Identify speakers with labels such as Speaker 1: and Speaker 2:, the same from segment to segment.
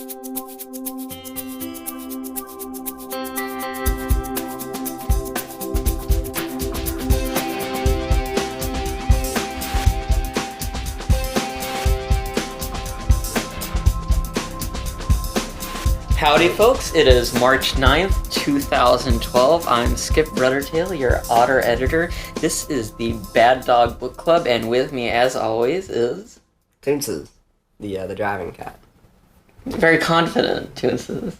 Speaker 1: Howdy folks, it is March 9th, 2012. I'm Skip Ruddertail, your otter editor. This is the Bad Dog Book Club, and with me as always is...
Speaker 2: Toonces, the driving cat.
Speaker 1: Very confident, Toonces.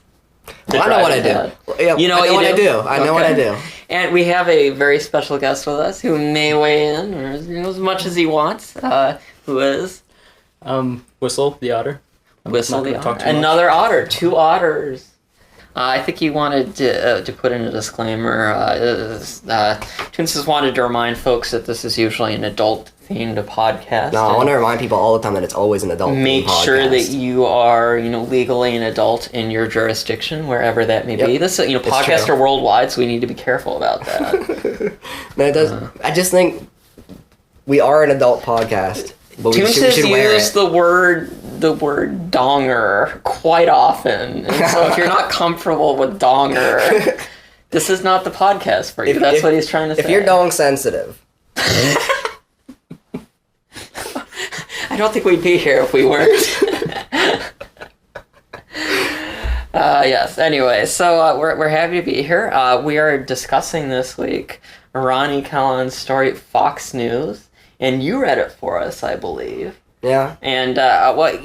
Speaker 2: Well, I know what I do. Yeah,
Speaker 1: you know
Speaker 2: I know what I do. I know what I do.
Speaker 1: And we have a very special guest with us who may weigh in, or as much as he wants, who is...
Speaker 3: Whistle, the otter.
Speaker 1: Whistle the otter. Another otter. Two otters. I think he wanted to put in a disclaimer. Toonces wanted to remind folks that this is usually an adult-themed podcast.
Speaker 2: No, I want to remind people all the time that it's always an adult-themed podcast.
Speaker 1: Make sure that you are, legally an adult in your jurisdiction, wherever that may be. This, podcasts are worldwide, so we need to be careful about that.
Speaker 2: No, it does. I just think we are an adult podcast. But
Speaker 1: Toonces use the word donger quite often, and so if you're not comfortable with donger, this is not the podcast for you. That's what he's trying to say.
Speaker 2: If you're dong sensitive,
Speaker 1: I don't think we'd be here if we weren't. Yes. Anyway, so we're happy to be here. We are discussing this week Ronnie Kallon's story, Fox News. And you read it for us, I believe.
Speaker 2: Yeah.
Speaker 1: And,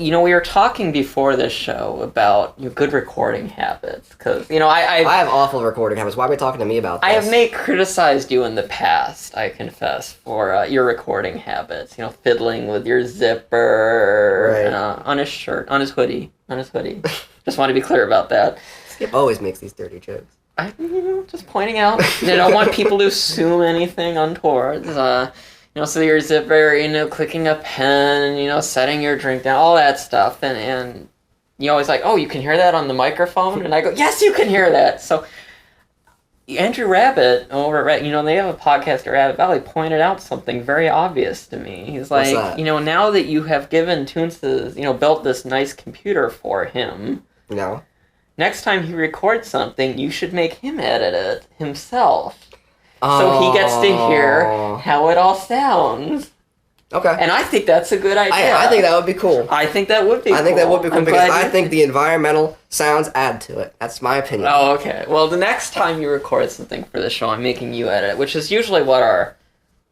Speaker 1: we were talking before this show about good recording habits. Because, I
Speaker 2: have awful recording habits. Why are we talking to me about this?
Speaker 1: I have criticized you in the past, I confess, for your recording habits. Fiddling with your zipper on his shirt, on his hoodie. Just want to be clear about that.
Speaker 2: Skip always makes these dirty jokes.
Speaker 1: Just pointing out. I don't want people to assume anything untoward. So your zipper, clicking a pen, setting your drink down, all that stuff. And you always like, oh, you can hear that on the microphone? And I go, yes, you can hear that. So Andrew Rabbit over at, they have a podcast at Rabbit Valley, pointed out something very obvious to me. He's like, now that you have given Toonces, built this nice computer for him.
Speaker 2: No.
Speaker 1: Next time he records something, you should make him edit it himself. So he gets to hear how it all sounds.
Speaker 2: Okay.
Speaker 1: And I think that's a good idea.
Speaker 2: I think that would be cool.
Speaker 1: I think that would be cool.
Speaker 2: I think that would be cool because I think the environmental sounds add to it. That's my opinion.
Speaker 1: Oh, okay. Well, the next time you record something for the show, I'm making you edit it, which is usually what our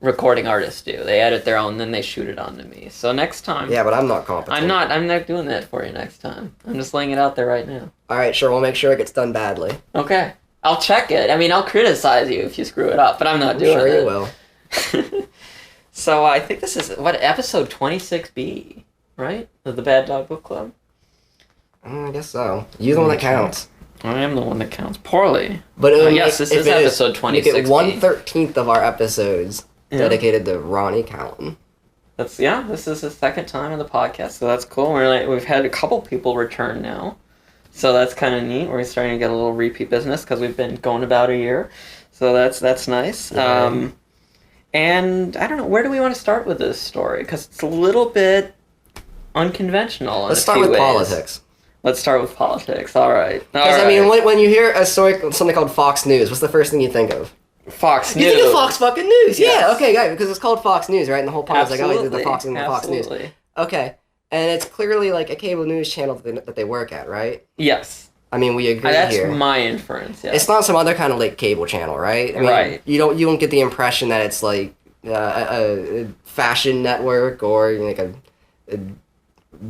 Speaker 1: recording artists do. They edit their own, then they shoot it onto me. So next time...
Speaker 2: Yeah, but I'm not competent.
Speaker 1: I'm not doing that for you next time. I'm just laying it out there right now.
Speaker 2: All right, sure. We'll make sure it gets done badly.
Speaker 1: Okay. I'll check it. I'll criticize you if you screw it up, but I'm not doing it.
Speaker 2: Sure you will.
Speaker 1: So I think this is, episode 26B, right? Of the Bad Dog Book Club?
Speaker 2: I guess so. You're the one that counts.
Speaker 1: I am the one that counts. Poorly.
Speaker 2: But
Speaker 1: yes, this is episode 26B.
Speaker 2: You get 1/13 of our episodes dedicated to Ronnie Kallon.
Speaker 1: This is the second time on the podcast, so that's cool. We've had a couple people return now. So that's kind of neat. We're starting to get a little repeat business because we've been going about a year. So that's nice. Yeah. And I don't know, where do we want to start with this story? Because it's a little bit unconventional.
Speaker 2: Let's start with politics.
Speaker 1: Let's start with politics. All right.
Speaker 2: Because, when you hear a story, something called Fox News, what's the first thing you think of?
Speaker 1: Fox News.
Speaker 2: You think of Fox fucking News.
Speaker 1: Yes.
Speaker 2: Yeah, okay, because it's called Fox News, right? And the whole point is like, oh, the Fox and the Fox News. Okay. And it's clearly like a cable news channel that they work at, right?
Speaker 1: Yes.
Speaker 2: We agree
Speaker 1: That's
Speaker 2: here.
Speaker 1: That's my inference, yeah.
Speaker 2: It's not some other kind of like cable channel, right?
Speaker 1: Right.
Speaker 2: You don't get the impression that it's like a fashion network or like a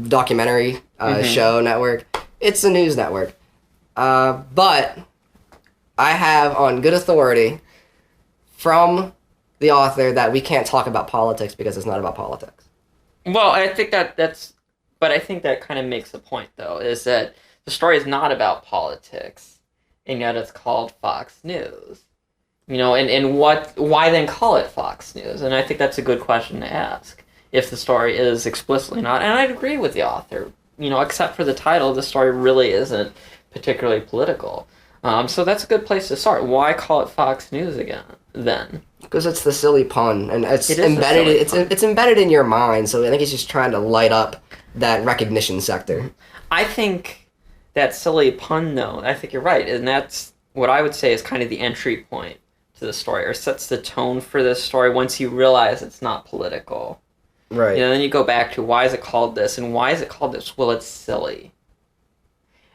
Speaker 2: documentary show network. It's a news network. But I have on good authority from the author that we can't talk about politics because it's not about politics.
Speaker 1: Well, I think but I think that kind of makes a point, though, is that the story is not about politics, and yet it's called Fox News. Why then call it Fox News? And I think that's a good question to ask, if the story is explicitly not. And I'd agree with the author. Except for the title, the story really isn't particularly political. So that's a good place to start. Why call it Fox News again, then?
Speaker 2: Because it's the silly pun, and it's embedded. It's embedded in your mind. So I think he's just trying to light up that recognition sector.
Speaker 1: I think that silly pun, though, I think you're right, and that's what I would say is kind of the entry point to the story, or sets the tone for this story once you realize it's not political.
Speaker 2: Right.
Speaker 1: You know, then you go back to why is it called this, and why is it called this? Well, it's silly.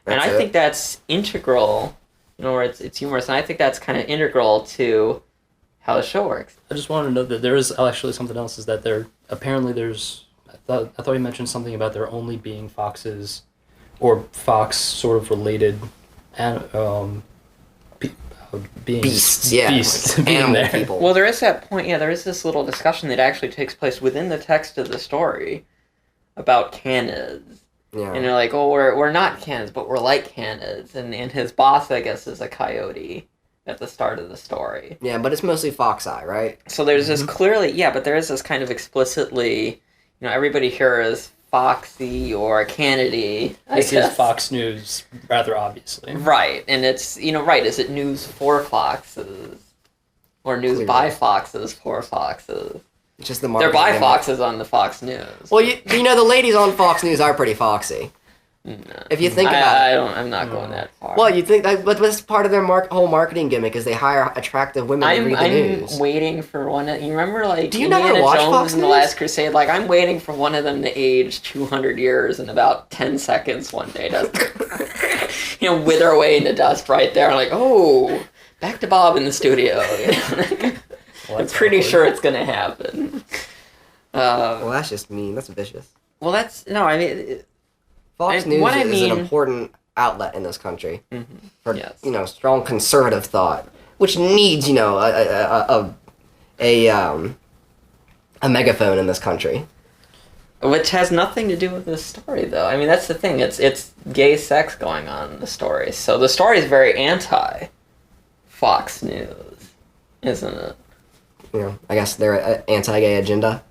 Speaker 1: And I think that's integral, you know, where it's humorous, and I think that's kind of integral to how the show works.
Speaker 3: I just wanted to note that there is actually something else, is that there's I thought you mentioned something about there only being foxes or fox sort of related beings.
Speaker 2: Beasts, yeah.
Speaker 3: Beasts
Speaker 2: like
Speaker 3: being
Speaker 2: animal
Speaker 3: there.
Speaker 2: people.
Speaker 1: Well, there is that point, there is this little discussion that actually takes place within the text of the story about canids.
Speaker 2: Yeah.
Speaker 1: And they're like, oh, we're not canids, but we're like canids. And his boss, I guess, is a coyote at the start of the story.
Speaker 2: Yeah, but it's mostly fox eye, right?
Speaker 1: So there's this clearly, but there is this kind of explicitly, everybody here is foxy or canidy.
Speaker 3: This is Fox News, rather obviously.
Speaker 1: Right, and it's, right, is it news for foxes? Or news by foxes for foxes?
Speaker 2: Just the
Speaker 1: They're by foxes on the Fox News.
Speaker 2: Well, the ladies on Fox News are pretty foxy.
Speaker 1: No.
Speaker 2: If you think about it.
Speaker 1: I'm not going that far.
Speaker 2: Well, you think that, but that's part of their whole marketing gimmick is they hire attractive women to read the news.
Speaker 1: I'm waiting for one of... You remember,
Speaker 2: Do you
Speaker 1: Indiana
Speaker 2: never watch
Speaker 1: Jones
Speaker 2: Fox
Speaker 1: in The
Speaker 2: News?
Speaker 1: Last Crusade? I'm waiting for one of them to age 200 years in about 10 seconds one day to, wither away into dust right there. I'm like, oh, back to Bob in the studio.
Speaker 3: Well,
Speaker 1: I'm pretty sure it's going to happen.
Speaker 2: Well, that's just mean. That's vicious.
Speaker 1: Well, that's... No, I mean...
Speaker 2: Fox News is an important outlet in this country for strong conservative thought, which needs a megaphone in this country.
Speaker 1: Which has nothing to do with this story, though. I mean, that's the thing. It's gay sex going on in the story, so the story is very anti Fox News, isn't it?
Speaker 2: I guess they're anti-gay agenda.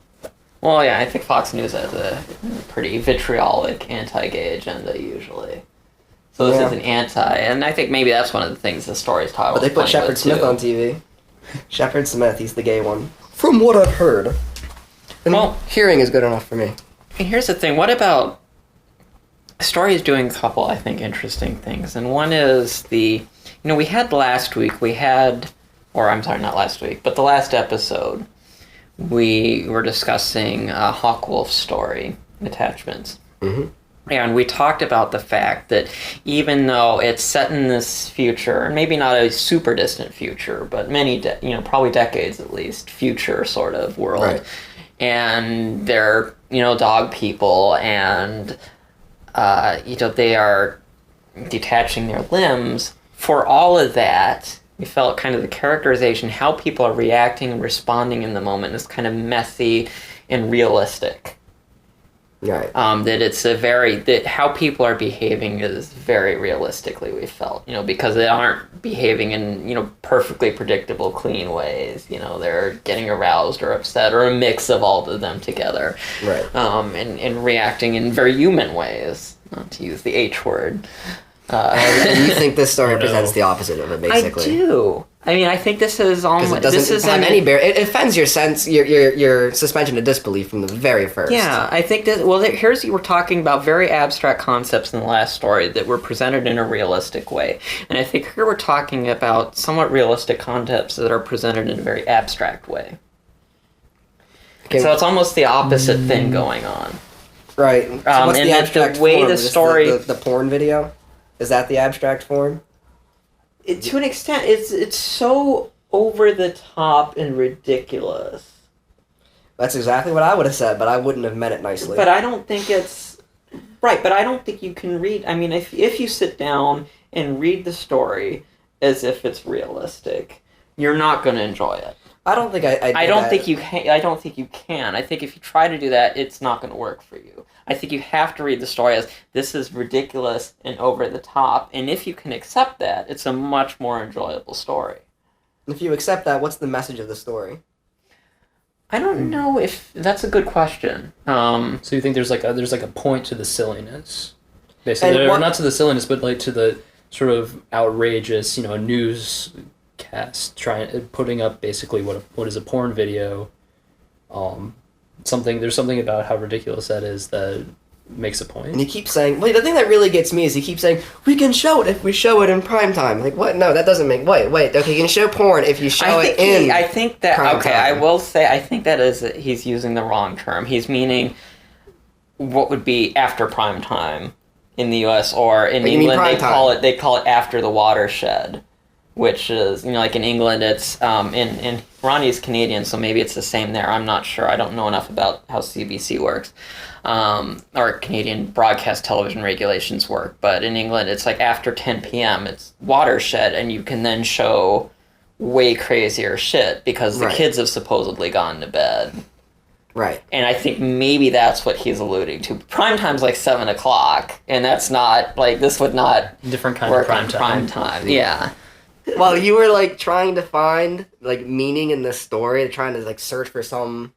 Speaker 1: Well, yeah, I think Fox News has a pretty vitriolic anti-gay agenda, usually. So this is an anti, and I think maybe that's one of the things the story's title.
Speaker 2: But they put Shepard Smith on TV. Shepard Smith, he's the gay one. From what I've heard. And hearing is good enough for me.
Speaker 1: And here's the thing, what about... The story is doing a couple, I think, interesting things, and one is we had last week, or I'm sorry, not last week, but the last episode, we were discussing Hawkwolf's story, Attachments. Mm-hmm. And we talked about the fact that even though it's set in this future, maybe not a super distant future, but many, probably decades at least, future sort of world. Right. And they're, dog people, and, they are detaching their limbs. For all of that, we felt kind of the characterization, how people are reacting and responding in the moment is kind of messy and realistic.
Speaker 2: Right.
Speaker 1: That how people are behaving is very realistically, we felt, because they aren't behaving in, perfectly predictable, clean ways. They're getting aroused or upset or a mix of all of them together.
Speaker 2: Right.
Speaker 1: And reacting in very human ways, not to use the H word.
Speaker 2: And you think this story represents the opposite of it, basically?
Speaker 1: I do. I mean, I think this is almost...
Speaker 2: It doesn't have any bear. It offends your sense, your suspension of disbelief from the very first.
Speaker 1: Yeah, I think that... Well, we're talking about very abstract concepts in the last story that were presented in a realistic way. And I think here we're talking about somewhat realistic concepts that are presented in a very abstract way. Okay. So it's almost the opposite thing going on.
Speaker 2: Right. So what's the abstract
Speaker 1: the way
Speaker 2: form?
Speaker 1: The story...
Speaker 2: The porn video? Is that the abstract form?
Speaker 1: To an extent, it's so over the top and ridiculous.
Speaker 2: That's exactly what I would have said, but I wouldn't have meant it nicely.
Speaker 1: But I don't think it's... Right, but I don't think you can read... I mean, if you sit down and read the story as if it's realistic, you're not going to enjoy it.
Speaker 2: I don't think
Speaker 1: I don't think you can. I don't think you can. I think if you try to do that, it's not going to work for you. I think you have to read the story as this is ridiculous and over the top, and if you can accept that, it's a much more enjoyable story.
Speaker 2: If you accept that, what's the message of the story?
Speaker 1: I don't know if that's a good question.
Speaker 3: So you think there's a point to the silliness, basically, or not to the silliness, but to the sort of outrageous, newscast putting up basically what is a porn video. There's something about how ridiculous that is that makes a point.
Speaker 2: And he keeps saying, wait, the thing that really gets me is he keeps saying, we can show it if we show it in prime time. Like, what? No, that doesn't make... Wait. Okay, you can show porn if you show it in
Speaker 1: I think that...
Speaker 2: prime
Speaker 1: Okay,
Speaker 2: time.
Speaker 1: I will say, I think that is... He's using the wrong term. He's meaning what would be after prime time in the U.S. or in England, they call it after the watershed, which is, like in England, it's... in Ronnie's Canadian, so maybe it's the same there. I'm not sure. I don't know enough about how CBC works. Or Canadian broadcast television regulations work, but in England it's like after 10 p.m. it's watershed, and you can then show way crazier shit because the kids have supposedly gone to bed.
Speaker 2: Right.
Speaker 1: And I think maybe that's what he's alluding to. Prime time's like 7 o'clock, and that's not, like, this would not
Speaker 3: different kind
Speaker 1: work
Speaker 3: of
Speaker 1: prime time. Yeah.
Speaker 2: Well, you were, like, trying to find, like, meaning in this story, trying to, like, search for some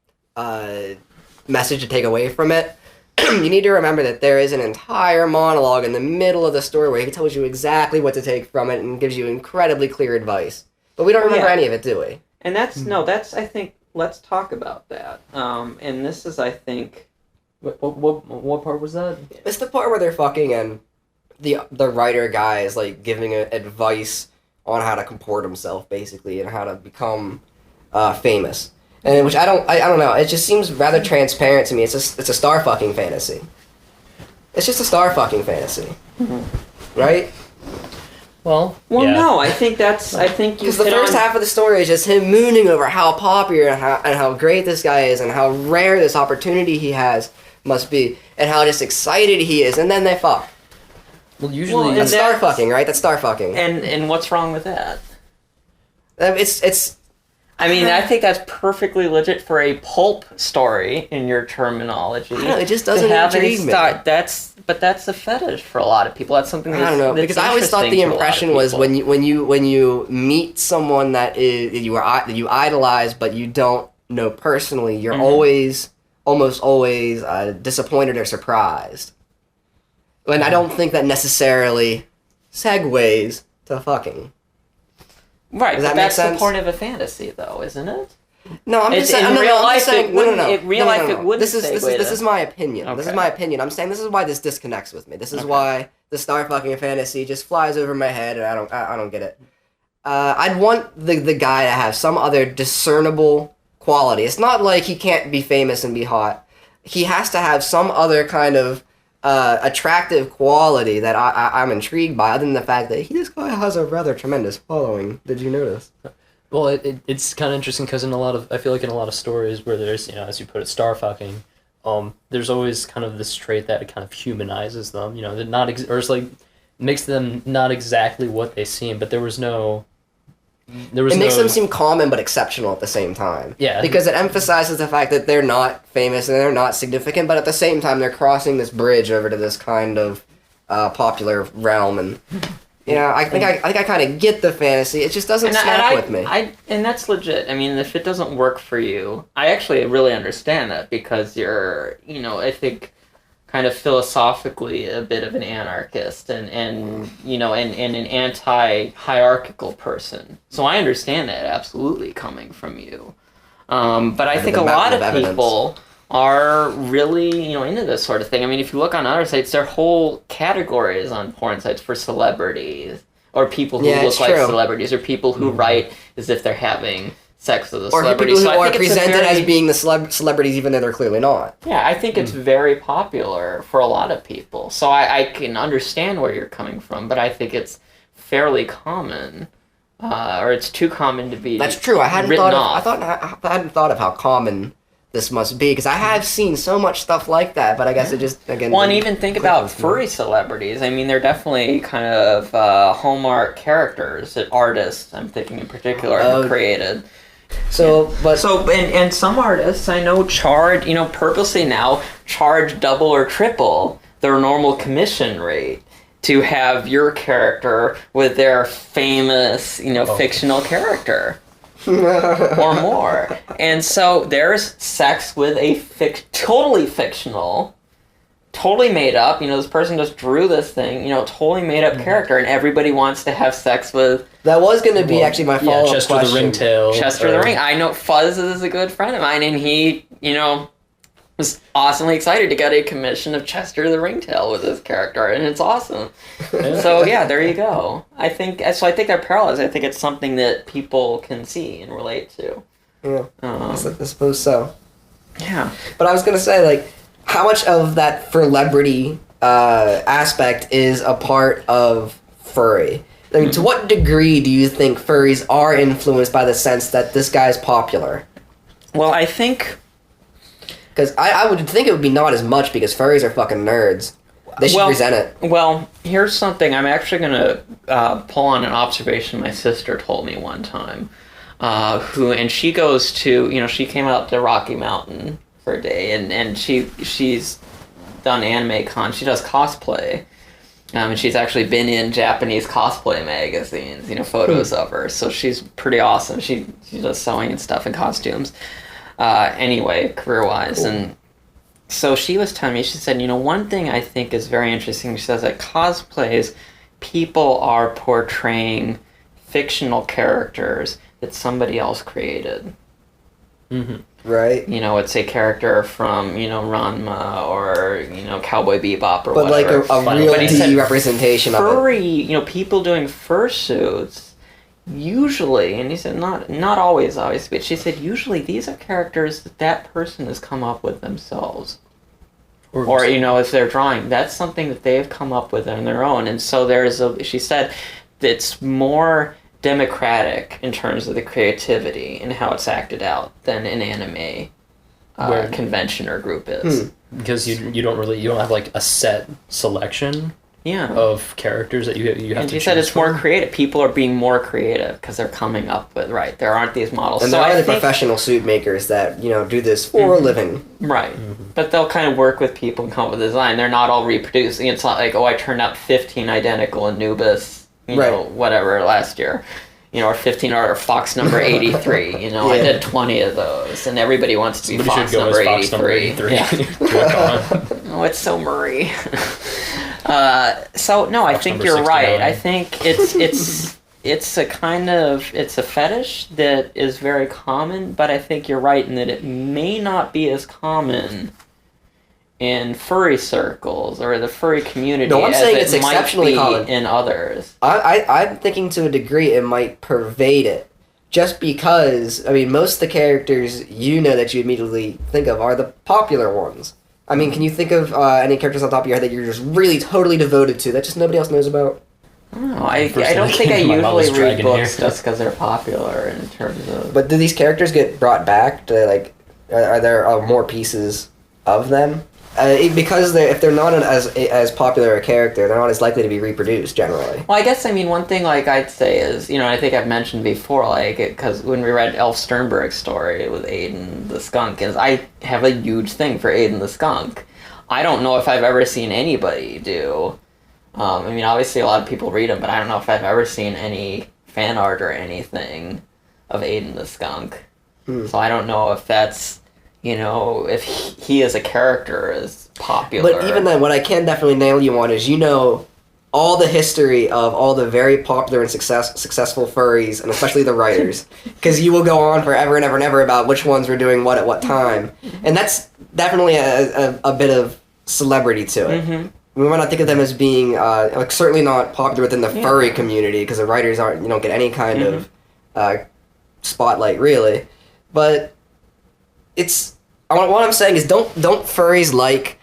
Speaker 2: message to take away from it. You need to remember that there is an entire monologue in the middle of the story where he tells you exactly what to take from it and gives you incredibly clear advice. But we don't remember any of it, do we?
Speaker 1: And that's, I think, let's talk about that. And this is, I think... What part was that?
Speaker 2: It's the part where they're fucking and the writer guy is, like, giving advice on how to comport himself, basically, and how to become famous. And which I don't know. It just seems rather transparent to me. It's a star fucking fantasy. It's just a star fucking fantasy, right?
Speaker 3: Well,
Speaker 1: no. I think
Speaker 2: because the first half of the story is just him mooning over how popular and how great this guy is and how rare this opportunity he has must be and how just excited he is, and then they fuck.
Speaker 3: Well, usually
Speaker 2: that's star fucking, right? That's star fucking.
Speaker 1: And what's wrong with that?
Speaker 2: It's.
Speaker 1: I mean, I think that's perfectly legit for a pulp story in your terminology.
Speaker 2: I don't know, it just doesn't intrigue me.
Speaker 1: But that's a fetish for a lot of people. That's something that's,
Speaker 2: I don't know, because I always thought the impression was when you meet someone that you idolize but you don't know personally, you're almost always disappointed or surprised. And I don't think that necessarily segues to fucking.
Speaker 1: Right,
Speaker 2: Does that
Speaker 1: but
Speaker 2: make
Speaker 1: that's
Speaker 2: sense?
Speaker 1: the point of a fantasy, though, isn't it?
Speaker 2: No, I'm just saying.
Speaker 1: In real life, it wouldn't.
Speaker 2: This is my opinion.
Speaker 1: Okay.
Speaker 2: This is my opinion. I'm saying this is why this disconnects with me. This is why the star fucking fantasy just flies over my head, and I don't get it. I'd want the guy to have some other discernible quality. It's not like he can't be famous and be hot. He has to have some other kind of attractive quality that I'm intrigued by, other than the fact that this guy has a rather tremendous following. Did you notice?
Speaker 3: Well, it's kind of interesting because I feel like in a lot of stories where there's, as you put it, star fucking, there's always kind of this trait that kind of humanizes them, that or it's like makes them not exactly what they seem, but it makes them seem common but exceptional at the same time. Yeah. Because it emphasizes the fact that they're not famous and they're not significant, but at the same time they're crossing this bridge over to this kind of popular realm, and I think I kind of get the fantasy. It just doesn't snap with me.
Speaker 1: And that's legit. I mean, if it doesn't work for you, I actually really understand that, because you're, I think, kind of philosophically a bit of an anarchist and an anti-hierarchical person. So I understand that absolutely coming from you. But I think a lot of people are really, into this sort of thing. I mean, if you look on other sites, there are whole categories on porn sites for celebrities, or people who look like celebrities, or people who write as if they're having sex with a celebrity.
Speaker 2: Or people who are presented as being the celebrities even though they're clearly not.
Speaker 1: Yeah, I think it's very popular for a lot of people. So I can understand where you're coming from, but I think it's fairly common, or it's too common to be.
Speaker 2: That's true. I hadn't thought of how common this must be, because I have seen so much stuff like that, but I guess it just, again...
Speaker 1: Well, and even think about furry celebrities. I mean, they're definitely kind of hallmark characters that artists, I'm thinking in particular, have created. And some artists I know purposely now charge double or triple their normal commission rate to have your character with their famous, fictional character. Or more. And so there's sex with a totally fictional, totally made up, this person just drew this thing, totally made up character, and everybody wants to have sex with...
Speaker 2: That was going to be actually my follow-up
Speaker 3: Chester
Speaker 2: question.
Speaker 3: the Ringtail.
Speaker 1: Chester the Ring. I know Fuzz is a good friend of mine, and he, was awesomely excited to get a commission of Chester the Ringtail with this character, and it's awesome. So yeah, there you go. I think there are parallels. I think it's something that people can see and relate to.
Speaker 2: Yeah, I suppose so.
Speaker 1: Yeah.
Speaker 2: But I was gonna say, like, how much of that celebrity aspect is a part of furry? I mean, to what degree do you think furries are influenced by the sense that this guy's popular?
Speaker 1: Well, I think...
Speaker 2: Because I would think it would be not as much, because furries are fucking nerds. They should resent it.
Speaker 1: Well, here's something. I'm actually going to pull on an observation my sister told me one time. And she goes to, she came out to Rocky Mountain for a day, and she's done anime con. She does cosplay. And she's actually been in Japanese cosplay magazines, photos of her. So she's pretty awesome. She does sewing and stuff and costumes. Anyway, career-wise. Cool. And so she was telling me, she said, one thing I think is very interesting, she says that cosplays, people are portraying fictional characters that somebody else created.
Speaker 2: Mm-hmm. Right.
Speaker 1: It's a character from, Ranma or, Cowboy Bebop or
Speaker 2: but
Speaker 1: whatever.
Speaker 2: But like a real D representation of it.
Speaker 1: Furry, people doing fursuits, usually, and he said not always, obviously, but she said usually these are characters that person has come up with themselves. Or if they're drawing, that's something that they've come up with on their own. And so she said it's more democratic in terms of the creativity and how it's acted out than an anime convention or group is.
Speaker 3: Because you don't have like a set selection of characters that you have to choose.
Speaker 1: And she said it's more creative. People are being more creative because they're coming up with, there aren't these models.
Speaker 2: And there are the professional suit makers that, do this for a living.
Speaker 1: Right. Mm-hmm. But they'll kind of work with people and come up with a design. They're not all reproducing. It's not like, I turned out 15 identical Anubis whatever last year, or 15 or Fox number 83, I did 20 of those, and everybody wants to be Fox number 83. Yeah. Oh, it's so Murray. So no, I think you're 69. Right. I think it's a kind of, it's a fetish that is very common, but I think you're right in that it may not be as common in furry circles or the furry community.
Speaker 2: No, I'm saying it's exceptionally
Speaker 1: common in others.
Speaker 2: I'm thinking to a degree it might pervade it, just because most of the characters that you immediately think of are the popular ones. Can you think of any characters on top of your head that you're just really totally devoted to that just nobody else knows about?
Speaker 1: I don't know. I don't think I usually read books just because they're popular in terms of.
Speaker 2: But do these characters get brought back? Do they are there more pieces of them? Because if they're not as popular a character, they're not as likely to be reproduced generally.
Speaker 1: Well, I guess one thing I'd say is I think I've mentioned before because when we read Elf Sternberg's story with Aiden the skunk, is I have a huge thing for Aiden the skunk. I don't know if I've ever seen anybody do. Obviously a lot of people read him, but I don't know if I've ever seen any fan art or anything of Aiden the skunk. So I don't know if that's. If he as a character is popular.
Speaker 2: But even then, what I can definitely nail you on is all the history of all the very popular and successful furries, and especially the writers. Because you will go on forever and ever and ever about which ones were doing what at what time. And that's definitely a bit of celebrity to it. Mm-hmm. We might not think of them as being, certainly not popular within the furry community, because the writers don't get any kind of spotlight, really. But what I'm saying is don't furries like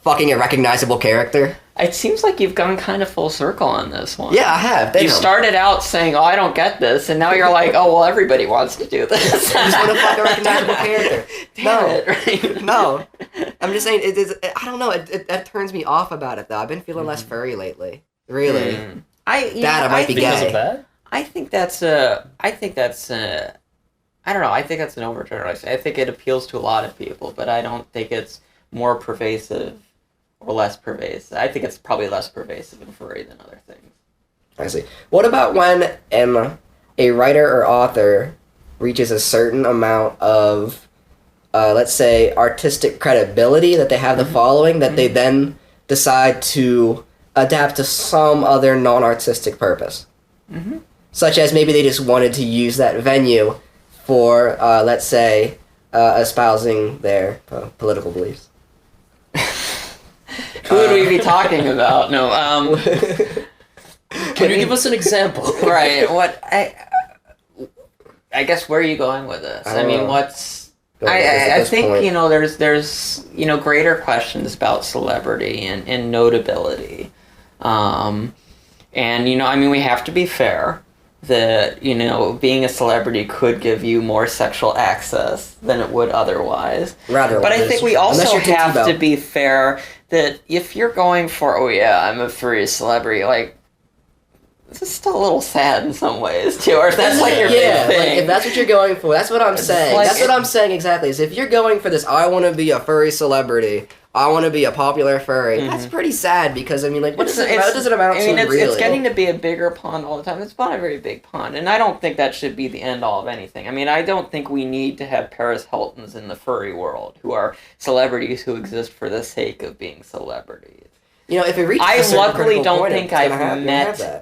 Speaker 2: fucking a recognizable character?
Speaker 1: It seems like you've gone kind of full circle on this one.
Speaker 2: Yeah, I have.
Speaker 1: You started out saying, I don't get this, and now you're like, everybody wants to do this.
Speaker 2: I just want to fuck a recognizable character.
Speaker 1: Damn it, right?
Speaker 2: No. I'm just saying, I don't know, it turns me off about it, though. I've been feeling less furry lately. Really. I might be gay.
Speaker 3: Because of that?
Speaker 1: I think that's I don't know. I think that's an overgeneralization. I think it appeals to a lot of people, but I don't think it's more pervasive or less pervasive. I think it's probably less pervasive in furry than other things.
Speaker 2: I see. What about when a writer or author reaches a certain amount of, let's say, artistic credibility, that they have the following, that they then decide to adapt to some other non-artistic purpose? Such as maybe they just wanted to use that venue for, let's say, espousing their political beliefs.
Speaker 1: Who would we be talking about? No,
Speaker 3: Can you give us an example?
Speaker 1: Right, what, I guess where are you going with this? I mean, what's... I think, point. There's greater questions about celebrity and notability. And, we have to be fair that, being a celebrity could give you more sexual access than it would otherwise.
Speaker 2: But
Speaker 1: I think we also have to be fair that if you're going for, oh yeah, I'm a furry celebrity, like, this is still a little sad in some ways, too, or if that's like your big thing.
Speaker 2: Like, if that's what you're going for, that's what I'm saying. That's what I'm saying exactly, is if you're going for this, I want to be a furry celebrity, I want to be a popular furry, that's pretty sad, because, what does it amount to, really?
Speaker 1: It's getting to be a bigger pond all the time. It's not a very big pond, and I don't think that should be the end-all of anything. I don't think we need to have Paris Hiltons in the furry world, who are celebrities who exist for the sake of being celebrities.
Speaker 2: If it reaches
Speaker 1: I luckily don't think I've met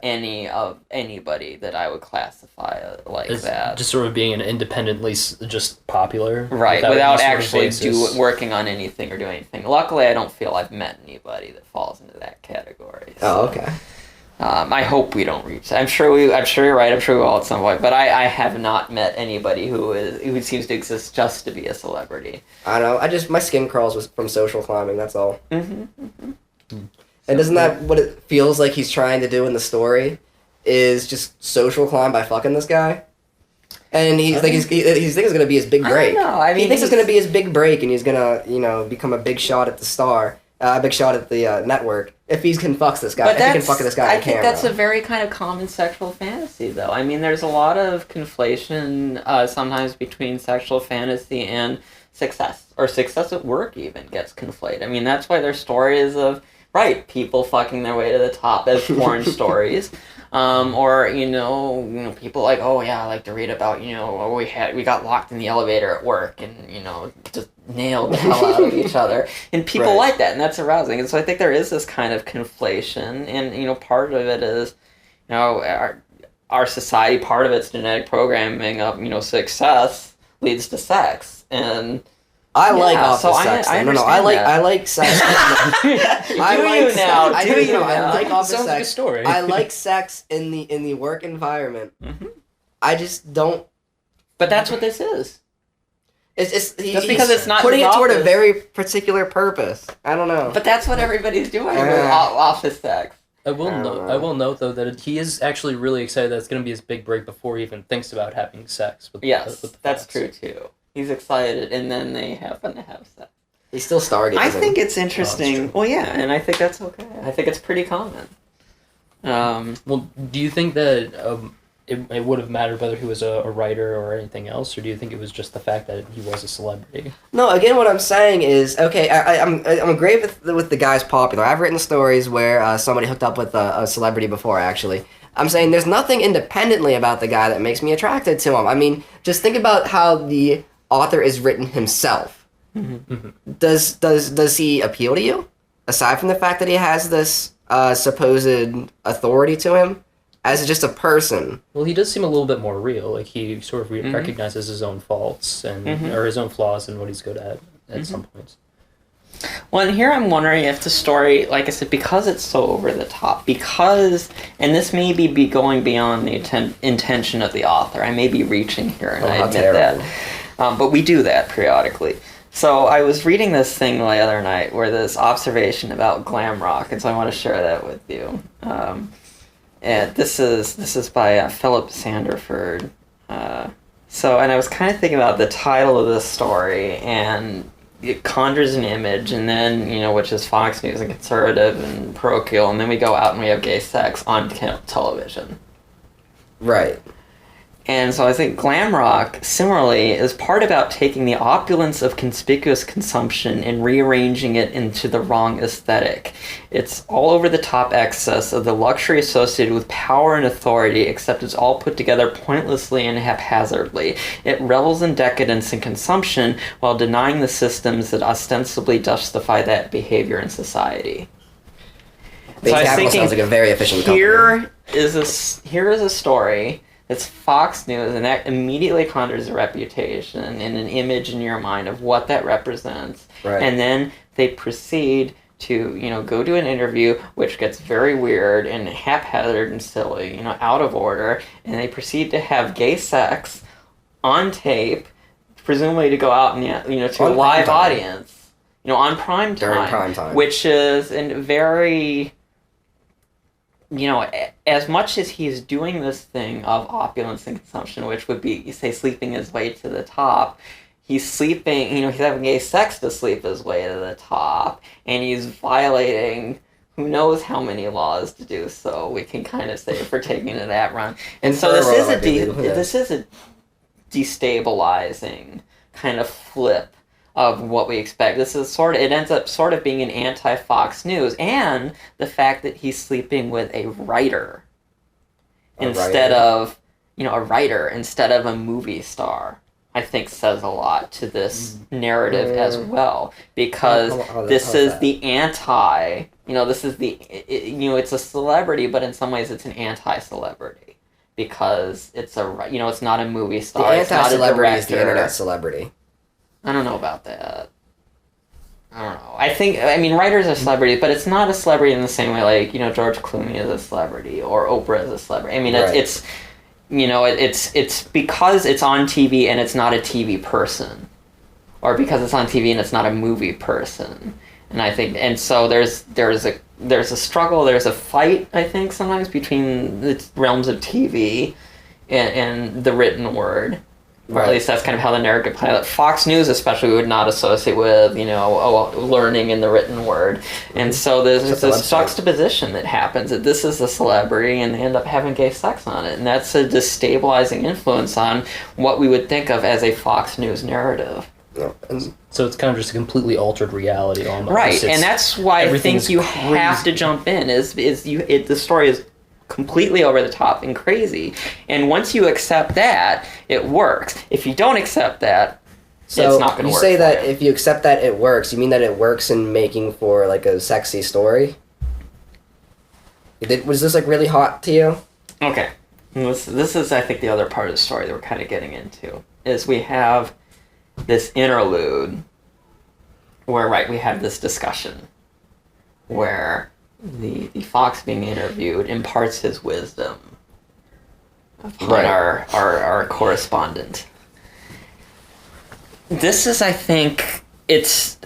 Speaker 1: anybody that I would classify like that.
Speaker 3: Just sort of being an independently just popular.
Speaker 1: Right, without actually working on anything or doing anything. Luckily, I don't feel I've met anybody that falls into that category. So,
Speaker 2: oh, okay.
Speaker 1: I hope we don't reach that. I'm sure you're right. I'm sure we will at some point. But I have not met anybody who seems to exist just to be a celebrity.
Speaker 2: I don't know. My skin crawls from social climbing. That's all. And isn't that what it feels like he's trying to do in the story? Is just social climb by fucking this guy? And he thinks it's going to be his big break.
Speaker 1: I don't know.
Speaker 2: He thinks it's going to be his big break, and he's going to, become a big shot at the star, a big shot at the network. If he can fuck this guy, if he can fuck this guy on camera.
Speaker 1: I think that's a very kind of common sexual fantasy, though. There's a lot of conflation sometimes between sexual fantasy and success, or success at work even gets conflated. That's why there's stories of people fucking their way to the top as porn stories, or people like, oh yeah, I like to read about we got locked in the elevator at work and just nailed the hell out of each other, and people like that, and that's arousing. And so I think there is this kind of conflation, and part of it is our society, part of its genetic programming of success leads to sex, and
Speaker 2: I like office sex. I like sex. I like office sex.
Speaker 3: Sounds like a story.
Speaker 2: I like sex in the work environment. Mm-hmm. I just don't.
Speaker 1: But that's what this is.
Speaker 2: It's
Speaker 1: just because it's not
Speaker 2: putting it toward a very particular purpose. I don't know.
Speaker 1: But that's what everybody's doing with office sex.
Speaker 3: I will note though that he is actually really excited that it's going to be his big break before he even thinks about having sex.
Speaker 1: That's true too. He's excited, and then they happen to have sex.
Speaker 2: He's still stargazing.
Speaker 1: I think it's interesting. Well, yeah, and I think that's okay. I think it's pretty common.
Speaker 3: Well, do you think that it would have mattered whether he was a writer or anything else, or do you think it was just the fact that he was a celebrity?
Speaker 2: No, again, what I'm saying is, okay, I'm great with the guy's popular. I've written stories where somebody hooked up with a celebrity before, actually. I'm saying there's nothing independently about the guy that makes me attracted to him. Just think about how the author is written himself. Mm-hmm. Does he appeal to you? Aside from the fact that he has this supposed authority to him, as just a person.
Speaker 3: Well, he does seem a little bit more real. Like, he sort of recognizes his own faults and or his own flaws and what he's good at some points.
Speaker 1: Well, and here I'm wondering if the story, like I said, because it's so over the top, and this may be going beyond the intention of the author. I may be reaching here, and I admit that. But we do that periodically. So I was reading this thing the other night where this observation about glam rock, and so I want to share that with you. And this is by Philip Sanderford. And I was kind of thinking about the title of this story, and it conjures an image, and then, which is Fox News and conservative and parochial, and then we go out and we have gay sex on television.
Speaker 2: Right.
Speaker 1: And so I think glam rock, similarly, is part about taking the opulence of conspicuous consumption and rearranging it into the wrong aesthetic. It's all over the top excess of the luxury associated with power and authority, except it's all put together pointlessly and haphazardly. It revels in decadence and consumption while denying the systems that ostensibly justify that behavior in society.
Speaker 2: So I was thinking, sounds like a very efficient company.
Speaker 1: Here is a story It's Fox News, and that immediately conjures a reputation and an image in your mind of what that represents.
Speaker 2: Right.
Speaker 1: And then they proceed to, go do an interview, which gets very weird and haphazard and silly, out of order, and they proceed to have gay sex on tape, presumably to go out and, to a live audience, on prime time.
Speaker 2: During prime time.
Speaker 1: Which is a very, as much as he's doing this thing of opulence and consumption, which would be, say, sleeping his way to the top, he's sleeping, he's having gay sex to sleep his way to the top, and he's violating who knows how many laws to do so, we can kind of say, for taking it that run. And so this is a destabilizing kind of flip of what we expect. This is it ends up sort of being an anti-Fox News, and the fact that he's sleeping with a writer instead of a movie star, I think says a lot to this narrative as well, because this is the anti, it's a celebrity, but in some ways it's an anti-celebrity, because it's it's not a movie star.
Speaker 2: The anti-celebrity is the internet celebrity.
Speaker 1: I don't know about that. I don't know. Writers are celebrities, but it's not a celebrity in the same way like, George Clooney is a celebrity or Oprah is a celebrity. It's it's because it's on TV and it's not a TV person, or because it's on TV and it's not a movie person. And I think, and so there's a struggle, there's a fight, I think, sometimes between the realms of TV and the written word. Or at least that's kind of how the narrative plays out. Fox News especially would not associate with, learning in the written word. And so there's this juxtaposition that happens, that this is a celebrity and they end up having gay sex on it. And that's a destabilizing influence on what we would think of as a Fox News narrative.
Speaker 3: So it's kind of just a completely altered reality almost.
Speaker 1: Right, and that's why I think you have to jump in, the story is completely over the top and crazy, and once you accept that, it works. If you don't accept that, it's not going to work.
Speaker 2: You say that if you accept that it works, you mean that it works in making for like a sexy story? Was this like really hot to you?
Speaker 1: Okay, this is I think the other part of the story that we're kind of getting into, is we have this interlude where we have this discussion where the Fox being interviewed imparts his wisdom upon our correspondent. This is, I think, it's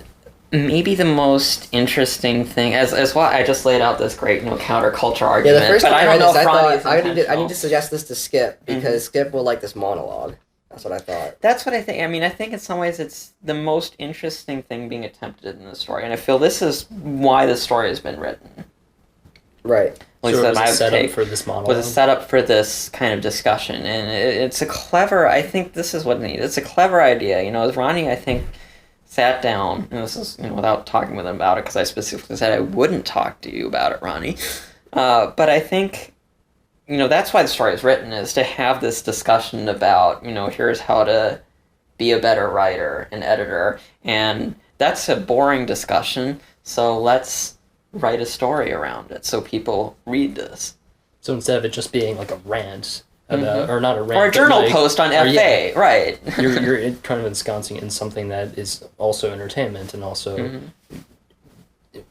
Speaker 1: maybe the most interesting thing, as well. I just laid out this great counterculture argument.
Speaker 2: Yeah, the first time I read this, I thought I need to suggest this to Skip, because Skip will like this monologue. That's what I thought.
Speaker 1: That's what I think. I think in some ways it's the most interesting thing being attempted in the story, and I feel this is why the story has been written.
Speaker 2: Right.
Speaker 3: So it was a setup for this monologue.
Speaker 1: Was a setup for this kind of discussion, and it's a clever. I think this is what it needs. It's a clever idea. As Ronnie, I think, sat down, and this is without talking with him about it, because I specifically said I wouldn't talk to you about it, Ronnie. But I think. That's why the story is written, is to have this discussion about, here's how to be a better writer and editor. And that's a boring discussion, so let's write a story around it so people read this.
Speaker 3: So instead of it just being like a rant, or not a rant,
Speaker 1: or a journal post on FA, right?
Speaker 3: you're kind of ensconcing it in something that is also entertainment and also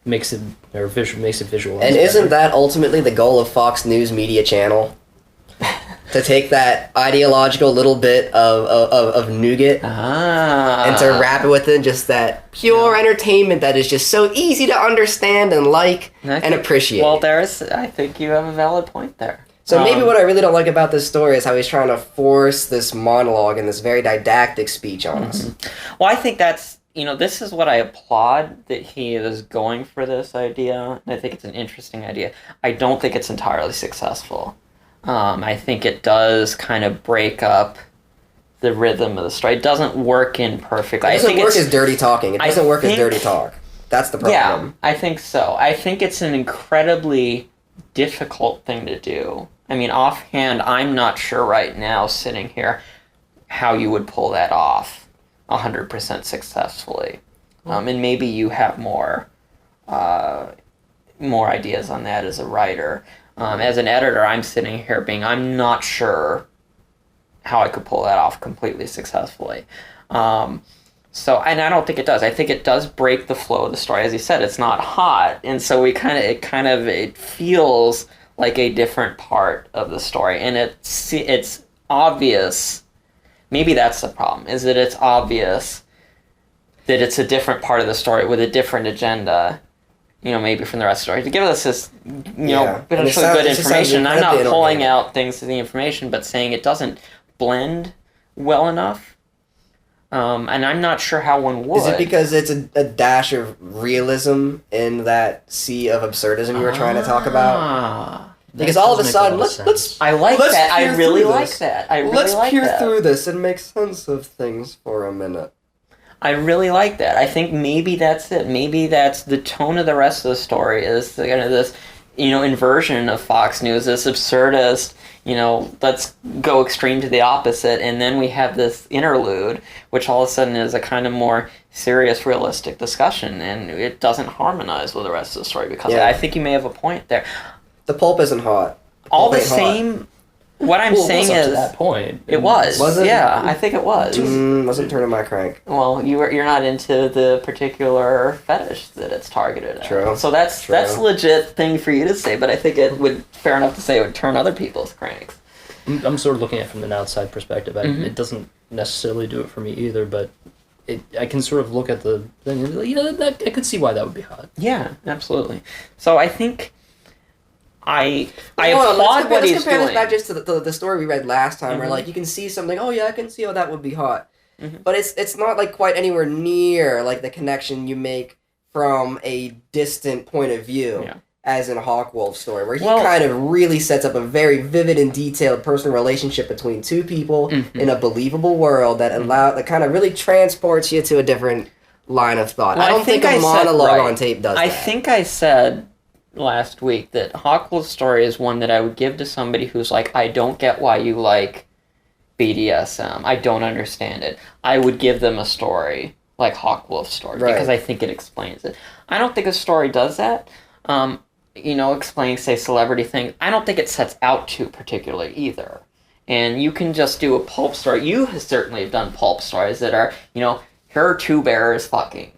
Speaker 3: makes it visual.
Speaker 2: And isn't that ultimately the goal of Fox News Media Channel? To take that ideological little bit of nougat and to wrap it within just that pure entertainment that is just so easy to understand and and appreciate.
Speaker 1: Well, I think you have a valid point there.
Speaker 2: So maybe what I really don't like about this story is how he's trying to force this monologue and this very didactic speech on us.
Speaker 1: Well, I think that's, this is what I applaud, that he is going for this idea, and I think it's an interesting idea. I don't think it's entirely successful. I think it does kind of break up the rhythm of the story. It doesn't work in perfectly.
Speaker 2: It doesn't work as dirty talking. It doesn't work as dirty talk. That's the problem.
Speaker 1: Yeah, I think so. I think it's an incredibly difficult thing to do. Offhand, I'm not sure right now, sitting here, how you would pull that off 100% successfully. And maybe you have more ideas on that as a writer. As an editor, I'm sitting here I'm not sure how I could pull that off completely successfully. So, and I don't think it does. I think it does break the flow of the story. As you said, it's not hot, and so it feels like a different part of the story, and it's obvious. Maybe that's the problem, is that it's obvious that it's a different part of the story with a different agenda, maybe from the rest of the story, to give us this, potentially good information. I'm not pulling out things to the information, but saying it doesn't blend well enough. And I'm not sure how one would.
Speaker 2: Is it because it's a dash of realism in that sea of absurdism you were trying to talk about? Because all of a sudden, let's
Speaker 1: I like that. I really like that.
Speaker 2: Let's peer through this and make sense of things for a minute.
Speaker 1: I really like that. I think maybe that's it. Maybe that's the tone of the rest of the story, is kind of this, inversion of Fox News, this absurdist, let's go extreme to the opposite, and then we have this interlude, which all of a sudden is a kind of more serious, realistic discussion, and it doesn't harmonize with the rest of the story, because I think you may have a point there.
Speaker 2: The pulp isn't hot.
Speaker 1: All the same... What I'm saying is,
Speaker 3: to that point,
Speaker 1: it was.
Speaker 2: Was it?
Speaker 1: Yeah, I think it was.
Speaker 2: Wasn't turning my crank.
Speaker 1: Well, you're not into the particular fetish that it's targeted at.
Speaker 2: True.
Speaker 1: So that's a legit thing for you to say, but I think it would fair enough to say it would turn other people's cranks.
Speaker 3: I'm sort of looking at it from an outside perspective. It doesn't necessarily do it for me either, but I can sort of look at the thing and that I could see why that would be hot.
Speaker 1: Yeah, absolutely. So I think. I applaud what he's doing. Let's compare this
Speaker 2: back just to the story we read last time, where you can see something. Oh yeah, I can see how that would be hot, but it's not quite anywhere near the connection you make from a distant point of view, as in Hawkwolf's story, where he kind of really sets up a very vivid and detailed personal relationship between two people in a believable world that kind of really transports you to a different line of thought. Well, I don't think a monologue on tape does that.
Speaker 1: I think I said last week that Hawkwolf's story is one that I would give to somebody who's like, I don't get why you like BDSM. I don't understand it. I would give them a story like Hawkwolf's story, because I think it explains it. I don't think a story does that. Explaining, say, celebrity things. I don't think it sets out to particularly either. And you can just do a pulp story. You certainly have done pulp stories that are, here are two bears fucking.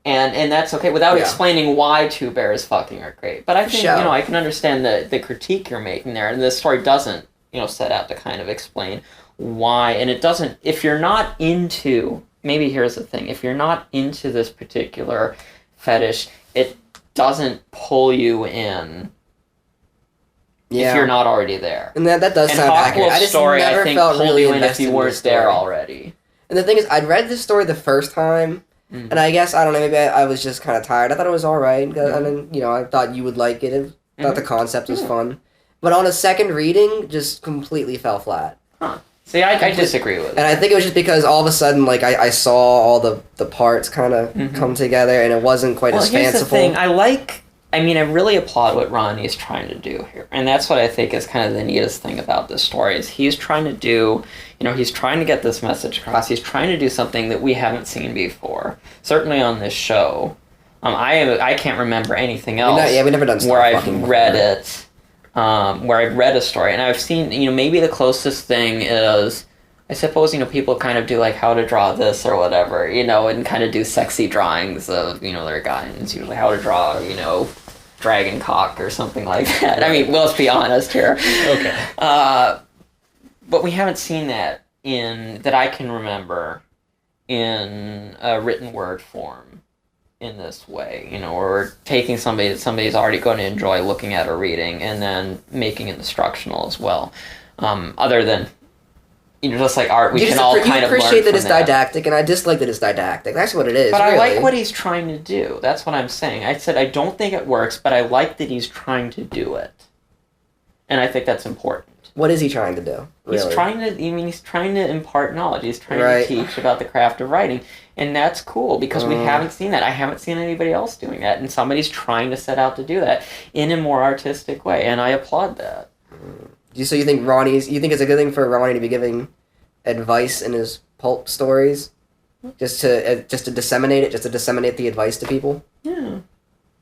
Speaker 1: And that's okay, without explaining why two bears fucking are great. But I think, I can understand the critique you're making there, and this story doesn't, set out to kind of explain why, and it doesn't, if you're not into, maybe here's the thing, if you're not into this particular fetish, it doesn't pull you in if you're not already there.
Speaker 2: And that does sound accurate.
Speaker 1: I just story, never I think, felt pull really you in if you weren't there already.
Speaker 2: And the thing is, I'd read this story the first time, and I guess, I don't know, maybe I was just kind of tired. I thought it was alright, and then, I thought you would like it. I thought the concept was fun. But on a second reading, just completely fell flat.
Speaker 1: Huh. See, I disagree with it.
Speaker 2: And I think it was just because all of a sudden, I saw all the parts kind of come together, and it wasn't quite as fanciful.
Speaker 1: Here's the thing, I really applaud what Ronnie is trying to do here. And that's what I think is kind of the neatest thing about this story, is he's trying to do, he's trying to get this message across. He's trying to do something that we haven't seen before. Certainly on this show. I can't remember anything else
Speaker 2: we never done
Speaker 1: where I've read it, where I've read a story. And I've seen, maybe the closest thing is, I suppose, people kind of do how to draw this or whatever, and kind of do sexy drawings of, their guy. And it's usually how to draw, dragon cock or something like that. Let's be honest here.
Speaker 3: Okay.
Speaker 1: But we haven't seen that that I can remember in a written word form in this way, where we're taking somebody that somebody's already going to enjoy looking at or reading and then making it instructional as well. Other than, just like art, we can all kind of learn from that. You appreciate that
Speaker 2: it's didactic, and I dislike that it's didactic. That's what it is,
Speaker 1: But
Speaker 2: really.
Speaker 1: I like what he's trying to do. That's what I'm saying. I said I don't think it works, but I like that he's trying to do it. And I think that's important.
Speaker 2: What is he trying to do? Really?
Speaker 1: He's trying to impart knowledge. He's trying to teach about the craft of writing. And that's cool, because we haven't seen that. I haven't seen anybody else doing that. And somebody's trying to set out to do that in a more artistic way. And I applaud that.
Speaker 2: So you think it's a good thing for Ronnie to be giving advice in his pulp stories? Just to disseminate it? Just to disseminate the advice to people?
Speaker 1: Yeah.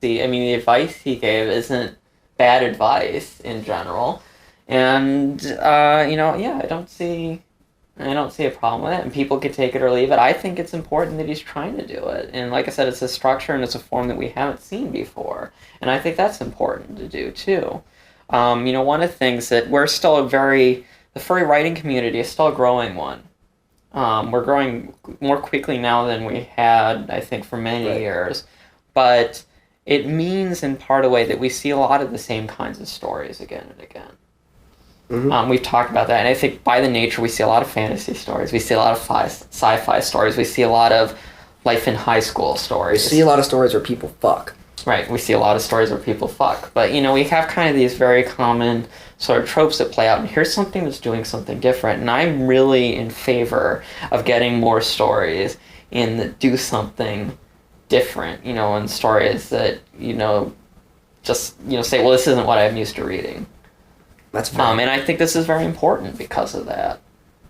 Speaker 1: The advice he gave isn't bad advice in general. And, I don't see I don't see a problem with it, and people could take it or leave it. I think it's important that he's trying to do it. And like I said, it's a structure and it's a form that we haven't seen before. And I think that's important to do, too. One of the things that we're still the furry writing community is still a growing one. We're growing more quickly now than we had, I think, for many years. But it means, in part, a way that we see a lot of the same kinds of stories again and again. Mm-hmm. We've talked about that, and I think by the nature we see a lot of fantasy stories, we see a lot of sci-fi stories, we see a lot of life in high school stories.
Speaker 2: We see a lot of stories where people fuck.
Speaker 1: Right, we see a lot of stories where people fuck. But, we have kind of these very common sort of tropes that play out, and here's something that's doing something different. And I'm really in favor of getting more stories that do something different, and stories that, just, say, well, this isn't what I'm used to reading.
Speaker 2: That's fair.
Speaker 1: And I think this is very important because of that.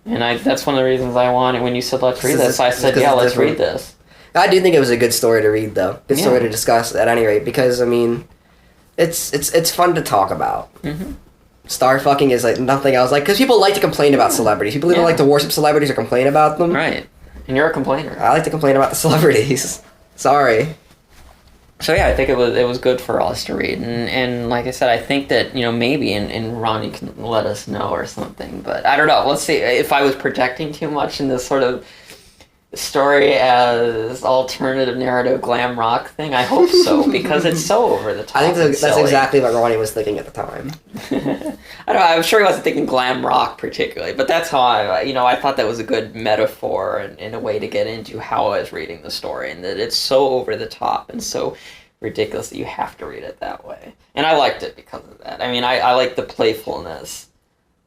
Speaker 1: And that's one of the reasons I wanted, when you said, let's read this, I said, yeah, let's read this.
Speaker 2: I do think it was a good story to read, though. Good story to discuss, at any rate, because, it's fun to talk about. Mm-hmm. Star fucking is, nothing else. Because people like to complain about celebrities. People either like to worship celebrities or complain about them.
Speaker 1: Right. And you're a complainer.
Speaker 2: I like to complain about the celebrities. Sorry.
Speaker 1: So yeah, I think it was good for us to read, and like I said, I think that maybe and Ronnie can let us know or something, but I don't know. Let's see if I was projecting too much in this sort of story as alternative narrative glam rock thing. I hope so, because it's so over the top.
Speaker 2: I think that's exactly what Ronnie was thinking at the time.
Speaker 1: I don't know. I'm sure he wasn't thinking glam rock particularly, but that's how I thought that was a good metaphor and a way to get into how I was reading the story, and that it's so over the top and so ridiculous that you have to read it that way. And I liked it because of that. I like the playfulness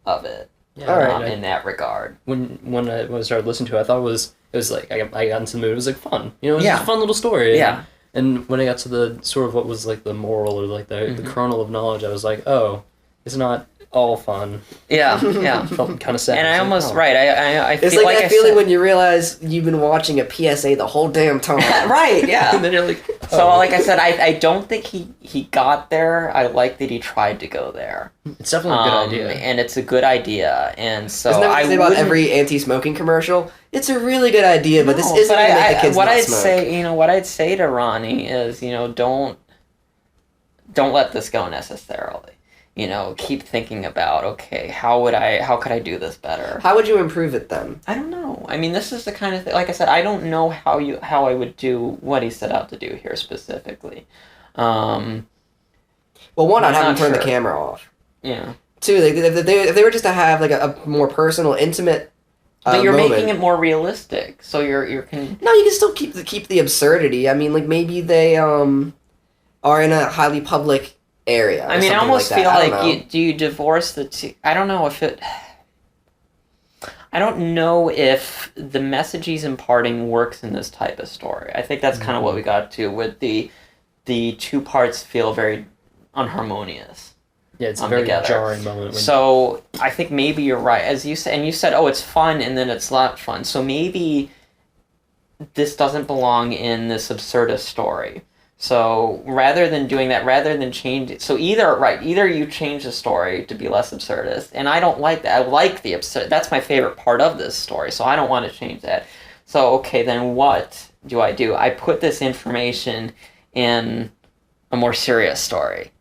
Speaker 1: of it.
Speaker 3: Yeah,
Speaker 1: in that regard.
Speaker 3: When I started listening to it, I thought it was like I got into the mood. It was like fun. It was just a fun little story.
Speaker 1: Yeah.
Speaker 3: And when I got to the sort of what was like the moral or like the kernel of knowledge, I was like, oh, it's not all fun.
Speaker 1: Yeah.
Speaker 3: Felt kind of sad.
Speaker 1: And I almost I
Speaker 2: it's
Speaker 1: feel
Speaker 2: like that feeling
Speaker 1: said,
Speaker 2: when you realize you've been watching a PSA the whole damn time.
Speaker 1: Right, yeah.
Speaker 3: And then you're like, oh.
Speaker 1: So like I said, I don't think he got there. I like that he tried to go there.
Speaker 3: It's definitely a good idea.
Speaker 1: And it's a good idea. And so
Speaker 2: isn't that what they say about every anti-smoking commercial? It's a really good idea, but this isn't going to make the kids not smoke.
Speaker 1: What I'd say to Ronnie is, don't let this go necessarily. Keep thinking about, okay, how could I do this better?
Speaker 2: How would you improve it then?
Speaker 1: I don't know. This is the kind of thing, like I said, I don't know how I would do what he set out to do here specifically.
Speaker 2: Well, one, I'd have him turn the camera off.
Speaker 1: Yeah.
Speaker 2: Two, if they were just to have like a more personal, intimate
Speaker 1: but you're
Speaker 2: moment.
Speaker 1: making it more realistic, so you're
Speaker 2: No, you can still keep the absurdity. Maybe they are in a highly public area.
Speaker 1: I almost feel like do you divorce the two? I don't know if the message he's imparting works in this type of story. I think that's kind of what we got to with the two parts feel very unharmonious.
Speaker 3: Yeah, it's a very jarring moment.
Speaker 1: So I think maybe you're right, as you said, and you said, oh, it's fun, and then it's not fun. So maybe this doesn't belong in this absurdist story. So rather than doing that, rather than change it, so either you change the story to be less absurdist, and I don't like that. I like the absurd. That's my favorite part of this story, so I don't want to change that. So okay, then what do? I put this information in a more serious story,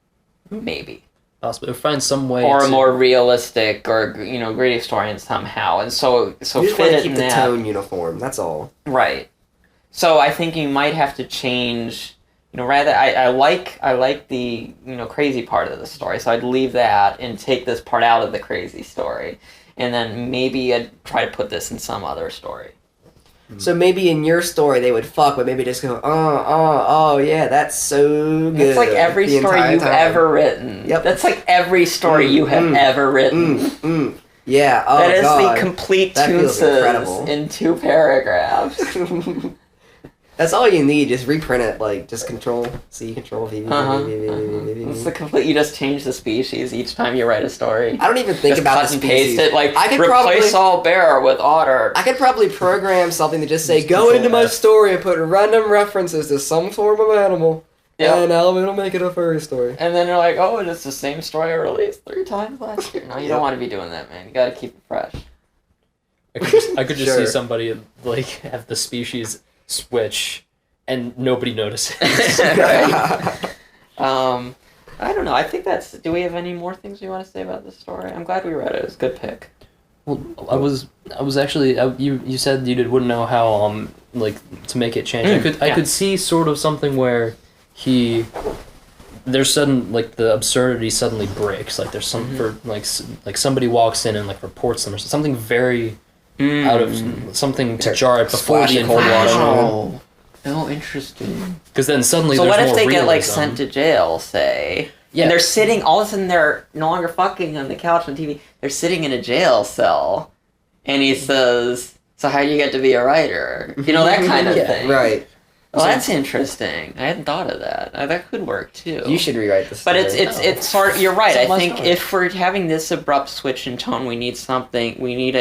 Speaker 1: maybe.
Speaker 3: Possibly, or find some way,
Speaker 1: or a more realistic, or gritty story in somehow, and so
Speaker 2: you just
Speaker 1: fit
Speaker 2: want to
Speaker 1: it
Speaker 2: keep
Speaker 1: in
Speaker 2: the
Speaker 1: that.
Speaker 2: tone uniform. That's all.
Speaker 1: Right. So I think you might have to change. Rather, I like the crazy part of the story, so I'd leave that and take this part out of the crazy story, and then maybe I'd try to put this in some other story.
Speaker 2: So maybe in your story they would fuck, but maybe just go, oh yeah, that's so good.
Speaker 1: It's like every story you've ever written.
Speaker 2: Yep.
Speaker 1: That's like every story you have ever written.
Speaker 2: Yeah, oh
Speaker 1: that is
Speaker 2: God.
Speaker 1: the complete
Speaker 2: That feels
Speaker 1: Toonces in 2 paragraphs.
Speaker 2: That's all you need. Just reprint it, like just Control C, Control V.
Speaker 1: It's the complete. You just change the species each time you write a story.
Speaker 2: I don't even think
Speaker 1: just
Speaker 2: about
Speaker 1: cut
Speaker 2: the
Speaker 1: and
Speaker 2: species.
Speaker 1: paste it. Like
Speaker 2: I could
Speaker 1: replace all bear with otter.
Speaker 2: I could probably program something to just say, go into my story and put random references to some form of animal, and it'll make it a furry story.
Speaker 1: And then you're like, oh, it's the same story I released 3 times last year. No, you don't want to be doing that, man. You got to keep it fresh.
Speaker 3: I could just
Speaker 2: Sure.
Speaker 3: see somebody like have the species switch, and nobody notices.
Speaker 1: Right. I don't know. I think that's. Do we have any more things you want to say about this story? I'm glad we read it. It was a good pick.
Speaker 3: Well, I was actually you said you wouldn't know how like to make it change. I could see sort of something where there's sudden like the absurdity suddenly breaks. Like there's some for like somebody walks in and like reports them or something very out of something to jar it before the
Speaker 2: Splashing cold water.
Speaker 1: Wow. Oh, interesting.
Speaker 3: Because then suddenly
Speaker 1: So
Speaker 3: there's
Speaker 1: what if
Speaker 3: more
Speaker 1: they get like
Speaker 3: realism.
Speaker 1: sent to jail, say?
Speaker 3: Yeah.
Speaker 1: And they're sitting, all of a sudden they're no longer fucking on the couch on TV. They're sitting in a jail cell. And he says, so how do you get to be a writer? You know, that kind of thing.
Speaker 2: Right.
Speaker 1: Well, that's interesting. I hadn't thought of that. That could work too.
Speaker 2: You should rewrite this.
Speaker 1: But it's hard. You're right. I think
Speaker 3: story.
Speaker 1: if we're having this abrupt switch in tone, we need something. We need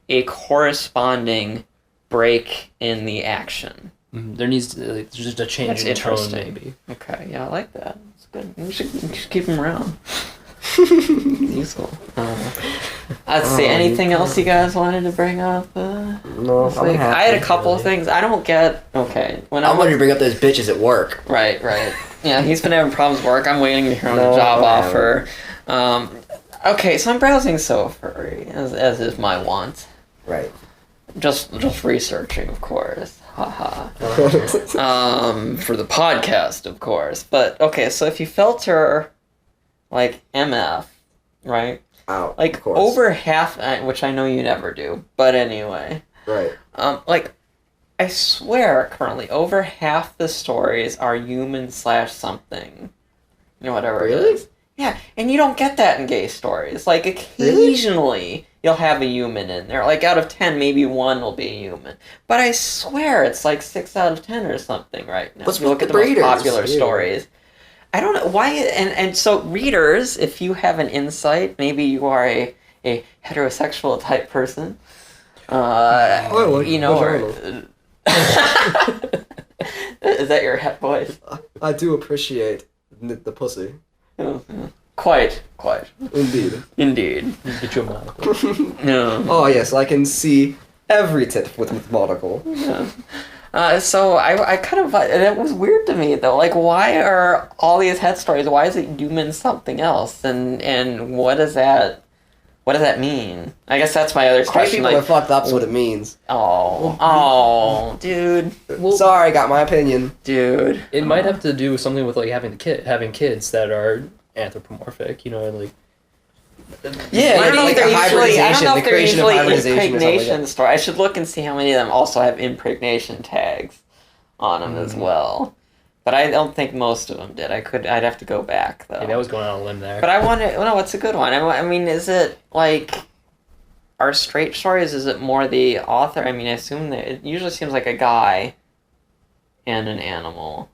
Speaker 1: a corresponding break in the action.
Speaker 3: There needs to, just a change in tone, maybe.
Speaker 1: Okay, yeah, I like that. It's good. We should keep him around. Useful. Let's see. Anything else you guys wanted to bring up?
Speaker 2: No,
Speaker 1: I had a couple of things. I don't get. Okay,
Speaker 2: I wanted to bring up those bitches at work.
Speaker 1: Right. Yeah, he's been having problems with work. I'm waiting to hear on
Speaker 2: No,
Speaker 1: the job
Speaker 2: I
Speaker 1: offer. Okay, so I'm browsing So Furry, as is my wont.
Speaker 2: Right.
Speaker 1: Just researching, of course. Haha. For the podcast, of course. But okay, so if you filter like MF, right?
Speaker 2: Out.
Speaker 1: Like
Speaker 2: of course.
Speaker 1: over half, which I know you never do, but anyway.
Speaker 2: Right.
Speaker 1: Like I swear, currently over half the stories are human/something. You know, whatever it
Speaker 2: Really?
Speaker 1: is. Yeah, and you don't get that in gay stories. Like occasionally you'll have a human in there. Like out of 10, maybe 1 will be a human. But I swear it's like 6 out of 10 or something right now.
Speaker 2: What's
Speaker 1: If you look
Speaker 2: with
Speaker 1: at
Speaker 2: the
Speaker 1: the most
Speaker 2: breeders?
Speaker 1: popular
Speaker 2: Yeah.
Speaker 1: stories. I don't know why, and so readers, if you have an insight, maybe you are a heterosexual type person. You know, or, is that your het voice?
Speaker 2: I do appreciate the pussy.
Speaker 1: Quite.
Speaker 2: Indeed.
Speaker 3: Get you a monocle.
Speaker 1: No.
Speaker 2: Oh yes, I can see every tit with monocle.
Speaker 1: Yeah. So I kind of, it was weird to me though. Like, why are all these het stories? Why is it human something else? And what does that mean? I guess that's my other
Speaker 2: Straight
Speaker 1: question.
Speaker 2: people
Speaker 1: Like,
Speaker 2: are fucked up. Is what it means.
Speaker 1: Dude.
Speaker 2: Sorry, got my opinion.
Speaker 1: Dude.
Speaker 3: It might have to do with something with like having kids that are anthropomorphic. You know, like.
Speaker 2: Yeah,
Speaker 1: I don't know
Speaker 2: like
Speaker 1: if they're
Speaker 2: a
Speaker 1: usually, I don't
Speaker 2: hybridization,
Speaker 1: know
Speaker 2: the
Speaker 1: if they're
Speaker 2: creation of
Speaker 1: usually
Speaker 2: hybridization or something like
Speaker 1: impregnation
Speaker 2: that.
Speaker 1: story. I should look and see how many of them also have impregnation tags on them as well. But I don't think most of them did. I'd have to go back though.
Speaker 3: Hey, that was going on a limb there.
Speaker 1: But I want to. No, it's a good one. I mean, is it like are straight stories? Is it more the author? I mean, I assume that it usually seems like a guy and an animal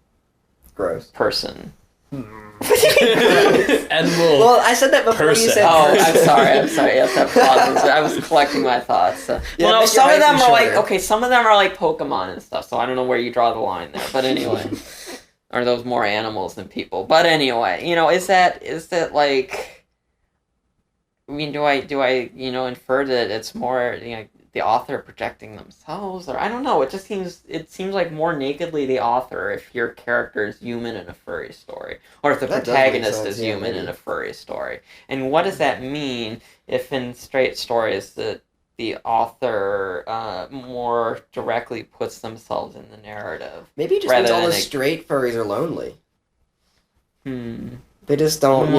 Speaker 2: Gross.
Speaker 1: person.
Speaker 3: Animal.
Speaker 2: Well, I said that before
Speaker 3: Person.
Speaker 2: you said.
Speaker 1: Oh, I'm sorry. Yes, that pause. I was collecting my thoughts. So.
Speaker 2: Yeah,
Speaker 1: Well, no,
Speaker 2: make
Speaker 1: some
Speaker 2: your
Speaker 1: of them
Speaker 2: hyphen
Speaker 1: are like
Speaker 2: shorter.
Speaker 1: okay. Some of them are like Pokemon and stuff. So I don't know where you draw the line there. But anyway, are those more animals than people? But anyway, you know, is that like? I mean, do I infer that it's more the author projecting themselves, or I don't know. It seems like more nakedly the author if your character is human in a furry story, or if the
Speaker 2: That does make
Speaker 1: protagonist
Speaker 2: sense,
Speaker 1: is
Speaker 2: yeah,
Speaker 1: human in
Speaker 2: maybe.
Speaker 1: a furry story. And what does that mean if in straight stories that the author more directly puts themselves in the narrative?
Speaker 2: Maybe it just
Speaker 1: rather
Speaker 2: means all
Speaker 1: than
Speaker 2: the straight furries are lonely.
Speaker 1: Hmm.
Speaker 2: They just don't,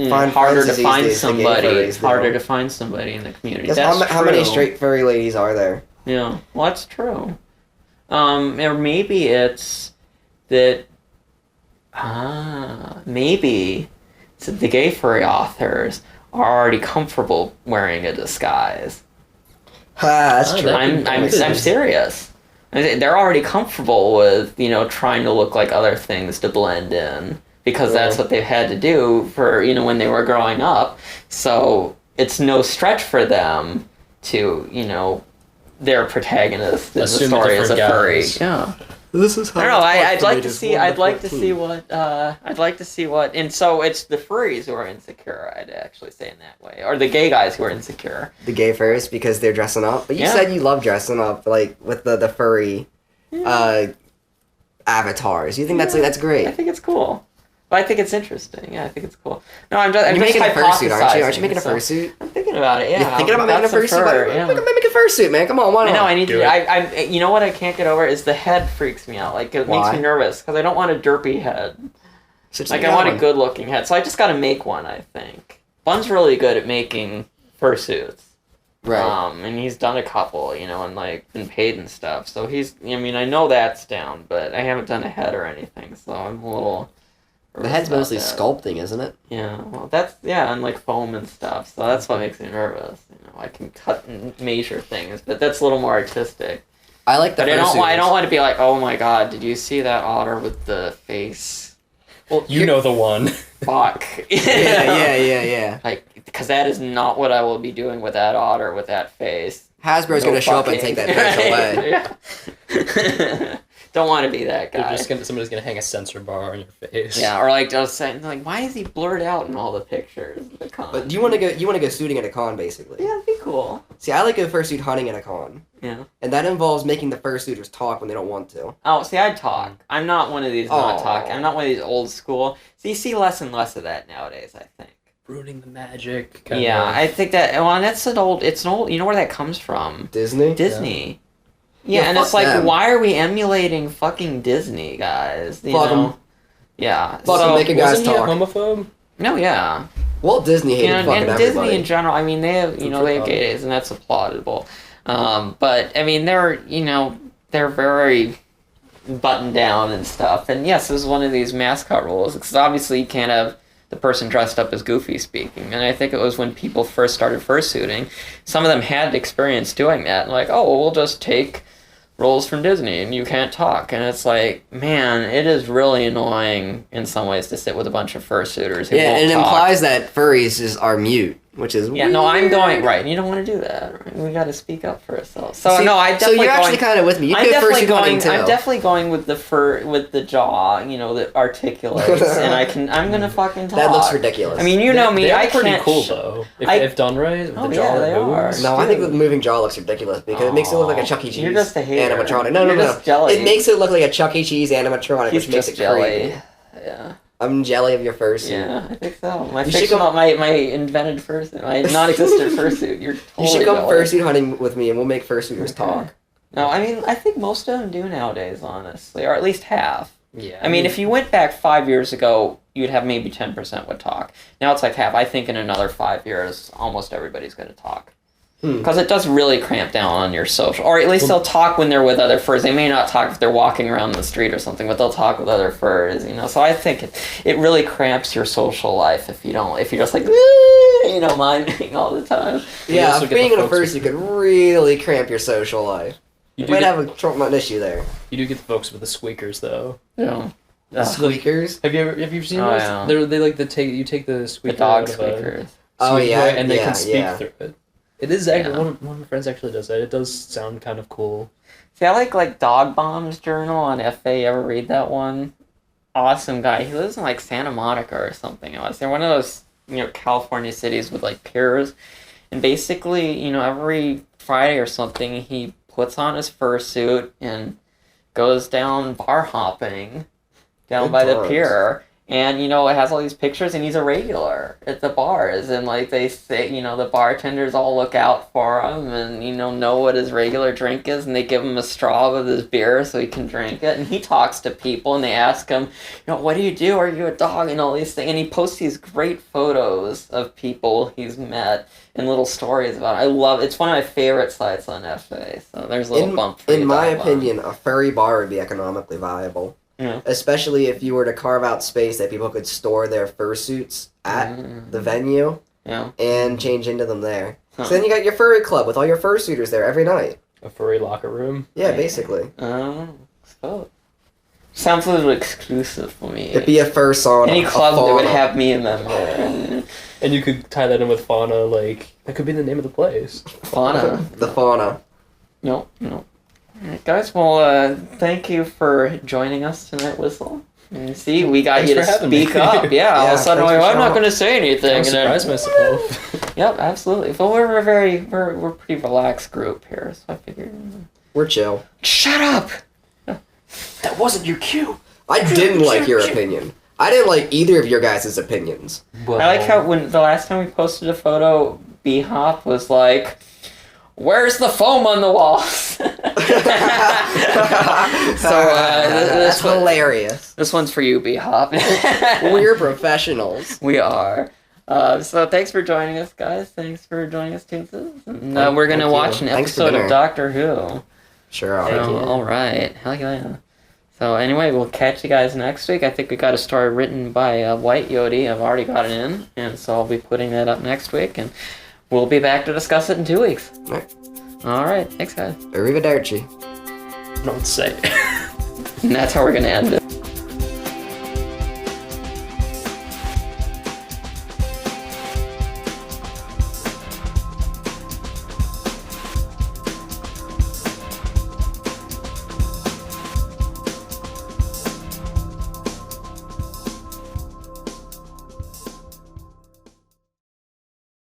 Speaker 2: find
Speaker 1: harder
Speaker 2: friends
Speaker 1: to find
Speaker 2: these days, the gay
Speaker 1: somebody.
Speaker 2: furries,
Speaker 1: Harder
Speaker 2: though.
Speaker 1: to find somebody in the community.
Speaker 2: Guess
Speaker 1: That's
Speaker 2: how many
Speaker 1: true.
Speaker 2: straight furry ladies are there?
Speaker 1: Yeah, well, that's true. Or maybe it's that. Maybe it's that the gay furry authors are already comfortable wearing a disguise.
Speaker 2: That's true.
Speaker 1: I'm serious. They're already comfortable with trying to look like other things to blend in because that's what they've had to do for when they were growing up. So it's no stretch for them to their protagonist in the
Speaker 3: Assume
Speaker 1: story is a
Speaker 3: different
Speaker 1: furry.
Speaker 3: guys.
Speaker 1: Yeah.
Speaker 2: This is how
Speaker 1: I don't know.
Speaker 2: it's
Speaker 1: I'd
Speaker 2: for
Speaker 1: like
Speaker 2: me,
Speaker 1: to
Speaker 2: just
Speaker 1: see.
Speaker 2: 1
Speaker 1: I'd
Speaker 2: to
Speaker 1: like to
Speaker 2: 14.
Speaker 1: see what. I'd like to see what. And so it's the furries who are insecure. I'd actually say in that way, or the gay guys who are insecure.
Speaker 2: The gay furries because they're dressing up. But you
Speaker 1: Yeah.
Speaker 2: said you love dressing up, like with the furry avatars. You think that's great?
Speaker 1: I think it's cool. But I think it's interesting. Yeah, I think it's cool. No, I'm just.
Speaker 2: You're
Speaker 1: I'm just
Speaker 2: making a fursuit, aren't you? Aren't you
Speaker 1: hypothesizing,
Speaker 2: making a
Speaker 1: so-
Speaker 2: fursuit?
Speaker 1: I'm thinking about it. Yeah.
Speaker 2: You're thinking about making a
Speaker 1: That's some
Speaker 2: fursuit?
Speaker 1: fur,
Speaker 2: Make
Speaker 1: yeah.
Speaker 2: a fursuit, man. Come on, why not?
Speaker 1: I know. I need
Speaker 3: Do
Speaker 1: to.
Speaker 3: it.
Speaker 1: I. You know what I can't get over is the head freaks me out. Like it
Speaker 2: Why?
Speaker 1: makes me nervous because I don't want a derpy head.
Speaker 2: So just
Speaker 1: Like
Speaker 2: make
Speaker 1: I want a
Speaker 2: one.
Speaker 1: good looking head. So I just got to make one. I think Bun's really good at making fursuits.
Speaker 2: Right.
Speaker 1: And he's done a couple, and like been paid and stuff. So he's. I mean, I know that's down, but I haven't done a head or anything. So I'm a little.
Speaker 2: The head's
Speaker 1: about
Speaker 2: mostly
Speaker 1: that.
Speaker 2: sculpting, isn't it?
Speaker 1: Yeah, well, that's and like foam and stuff. So that's what makes me nervous. I can cut and measure things, but that's a little more artistic.
Speaker 2: I like the
Speaker 1: But
Speaker 2: fursuit.
Speaker 1: I don't want to be like, oh my god, did you see that otter with the face?
Speaker 3: Well, you know the one.
Speaker 1: Fuck.
Speaker 2: Yeah.
Speaker 1: Like, because that is not what I will be doing with that otter with that face.
Speaker 2: Hasbro's
Speaker 1: No
Speaker 2: gonna show up and
Speaker 1: fucking-
Speaker 2: take that face away.
Speaker 1: Yeah. Don't want to be that
Speaker 3: They're
Speaker 1: guy.
Speaker 3: just somebody's gonna hang a sensor bar on your face.
Speaker 1: Yeah, or like just saying, like, why is he blurred out in all the pictures? Of the con?
Speaker 2: But you want to go shooting at a con, basically.
Speaker 1: Yeah, that'd be cool.
Speaker 2: See, I like go fursuit hunting at a con,
Speaker 1: Yeah.
Speaker 2: and that involves making the fursuiters talk when they don't want to.
Speaker 1: Oh, see, I'd talk. I'm not one of these not
Speaker 2: Aw.
Speaker 1: talking. I'm not one of these old school. So you see less and less of that nowadays, I think.
Speaker 3: Ruining the magic.
Speaker 1: Yeah, I think that. Well, and it's an old. You know where that comes from?
Speaker 2: Disney.
Speaker 1: Disney. Yeah,
Speaker 2: Yeah,
Speaker 1: and it's
Speaker 2: fuck
Speaker 1: like,
Speaker 2: them.
Speaker 1: why are we emulating fucking Disney, guys? You
Speaker 2: Fuck 'em.
Speaker 1: know? Yeah.
Speaker 2: Fuck 'em, make a guy-
Speaker 3: Wasn't he a
Speaker 2: talk.
Speaker 3: homophobe?
Speaker 1: No, yeah.
Speaker 2: Walt Disney hated
Speaker 1: And
Speaker 2: fucking
Speaker 1: Disney
Speaker 2: everybody.
Speaker 1: in general, I mean, they have,
Speaker 3: Food
Speaker 1: they
Speaker 3: for
Speaker 1: have
Speaker 3: thought.
Speaker 1: gay days, and that's applaudable. But, I mean, they're very buttoned down and stuff. And yes, this is one of these mascot rules, because obviously you can't have the person dressed up as Goofy speaking. And I think it was when people first started fursuiting, some of them had experience doing that. Like, oh, well, we'll just take roles from Disney and you can't talk. And it's like, man, it is really annoying in some ways to sit with a bunch of fursuiters who
Speaker 2: Yeah,
Speaker 1: won't
Speaker 2: and it
Speaker 1: talk.
Speaker 2: implies that furries are mute, which is
Speaker 1: Yeah, no, I'm
Speaker 2: weird.
Speaker 1: going right. You don't want to do that. Right? We got to speak up for ourselves. So
Speaker 2: See,
Speaker 1: no, I
Speaker 2: so
Speaker 1: definitely.
Speaker 2: you're actually kind of with me. You
Speaker 1: I'm
Speaker 2: go
Speaker 1: definitely
Speaker 2: fursuit hunting
Speaker 1: going.
Speaker 2: too.
Speaker 1: I'm definitely going with the fur, with the jaw. That articulates, and I'm gonna fucking talk.
Speaker 2: That looks ridiculous.
Speaker 1: I mean, you know me.
Speaker 3: They're
Speaker 1: I
Speaker 3: pretty
Speaker 1: can't.
Speaker 3: cool though.
Speaker 1: I-
Speaker 3: If done right, with
Speaker 1: Oh,
Speaker 3: the
Speaker 1: yeah,
Speaker 3: jaw
Speaker 1: they
Speaker 3: that moves.
Speaker 1: are.
Speaker 2: No, I think the moving jaw looks ridiculous because it makes it look like a Chuck E. Cheese
Speaker 1: You're just a hater.
Speaker 2: animatronic. No,
Speaker 1: You're
Speaker 2: no,
Speaker 1: just jelly.
Speaker 2: It makes it look like a Chuck E. Cheese animatronic,
Speaker 1: He's
Speaker 2: which makes
Speaker 1: just
Speaker 2: it
Speaker 1: jelly.
Speaker 2: creepy.
Speaker 1: Yeah.
Speaker 2: I'm jelly of your fursuit.
Speaker 1: Yeah, I think so. My
Speaker 2: You should
Speaker 1: fictional, my invented fursuit, my non-existent fursuit. You're totally
Speaker 2: You should come
Speaker 1: jelly.
Speaker 2: fursuit hunting with me, and we'll make fursuiters talk.
Speaker 1: No, I mean, I think most of them do nowadays, honestly, or at least half.
Speaker 3: Yeah.
Speaker 1: I mean, if you went back 5 years ago, you'd have maybe 10% would talk. Now it's like half. I think in another 5 years, almost everybody's going to talk. Because it does really cramp down on your social. Or at least they'll talk when they're with other furs. They may not talk if they're walking around the street or something, but they'll talk with other furs, So I think it really cramps your social life if you're just like, miming all the time.
Speaker 2: Yeah,
Speaker 3: also get
Speaker 2: being
Speaker 3: the
Speaker 2: in a
Speaker 3: folks
Speaker 2: fursuit could really cramp your social life.
Speaker 3: You
Speaker 2: You
Speaker 3: do
Speaker 2: might
Speaker 3: get,
Speaker 2: have an issue there.
Speaker 3: you do get the folks with the squeakers though.
Speaker 1: Yeah.
Speaker 2: The squeakers.
Speaker 3: Have you seen
Speaker 1: Oh,
Speaker 3: those?
Speaker 1: yeah.
Speaker 3: They like the take the
Speaker 1: The
Speaker 3: squeaker
Speaker 1: dog
Speaker 3: out of a
Speaker 1: squeakers.
Speaker 2: Oh,
Speaker 3: squeak
Speaker 2: yeah,
Speaker 3: toy and they
Speaker 2: yeah,
Speaker 3: can speak
Speaker 2: yeah.
Speaker 3: through it. It is actually
Speaker 1: Yeah.
Speaker 3: one of my friends actually does that. It does sound kind of cool.
Speaker 1: See, I like Dog Bomb's journal on FA. You ever read that one? Awesome guy. He lives in like Santa Monica or something. They're one of those California cities with like piers, and basically every Friday or something he puts on his fursuit and goes down bar hopping down
Speaker 2: Good
Speaker 1: by the
Speaker 2: times.
Speaker 1: pier. And, it has all these pictures, and he's a regular at the bars. And, like, they say, the bartenders all look out for him and, know what his regular drink is. And they give him a straw with his beer so he can drink it. And he talks to people, and they ask him, what do you do? Are you a dog? And all these things. And he posts these great photos of people he's met and little stories about it. I love it. It's one of my favorite sites on FA. So there's a little bump for you,
Speaker 2: In my
Speaker 1: Dog Bomb.
Speaker 2: opinion, a furry bar would be economically viable.
Speaker 1: Yeah.
Speaker 2: Especially if you were to carve out space that people could store their fursuits at the venue
Speaker 1: Yeah.
Speaker 2: and change into them there.
Speaker 1: Huh.
Speaker 2: So then you got your furry club with all your fursuiters there every night.
Speaker 3: A furry locker room.
Speaker 2: Yeah, basically.
Speaker 1: So sounds a little exclusive for me.
Speaker 2: It'd be a fur sauna.
Speaker 1: Any
Speaker 2: a
Speaker 1: club that would
Speaker 2: fauna.
Speaker 1: have me a member.
Speaker 3: And you could tie that in with fauna, like that could be the name of the place.
Speaker 1: Fauna.
Speaker 2: The fauna.
Speaker 1: No. Alright, guys, well, thank you for joining us tonight, Whistle. And see, we got
Speaker 3: Thanks
Speaker 1: you to
Speaker 3: for having me.
Speaker 1: speak up. Yeah, all of a sudden,
Speaker 2: thanks for
Speaker 1: I'm not
Speaker 2: showing
Speaker 1: going to say anything.
Speaker 3: I
Speaker 1: And then-
Speaker 3: surprised myself.
Speaker 1: Yep, absolutely. But we're a pretty relaxed group here, so I figured.
Speaker 2: We're chill.
Speaker 1: Shut up!
Speaker 3: That wasn't your cue.
Speaker 2: I didn't like your opinion. I didn't like either of your guys' opinions.
Speaker 3: Well,
Speaker 1: I like how when the last time we posted a photo, B-Hop was like, "Where's the foam on the walls?"
Speaker 2: That's hilarious.
Speaker 1: This one's for you, B-Hop.
Speaker 2: We're professionals.
Speaker 1: We are. So thanks for joining us, guys. Thanks for joining us, Toonces. And we're going to
Speaker 2: Thank
Speaker 1: watch
Speaker 2: you.
Speaker 1: an
Speaker 2: Thanks for
Speaker 1: episode
Speaker 2: dinner.
Speaker 1: of Doctor Who.
Speaker 2: Sure are.
Speaker 1: So, all right. Hell yeah. So anyway, we'll catch you guys next week. I think we got a story written by White Yodi. I've already got it in, and so I'll be putting that up next week, and we'll be back to discuss it in 2 weeks.
Speaker 2: Alright.
Speaker 1: All right. Thanks, guys.
Speaker 2: Arrivederci.
Speaker 3: Don't say.
Speaker 1: And that's how we're going to end it.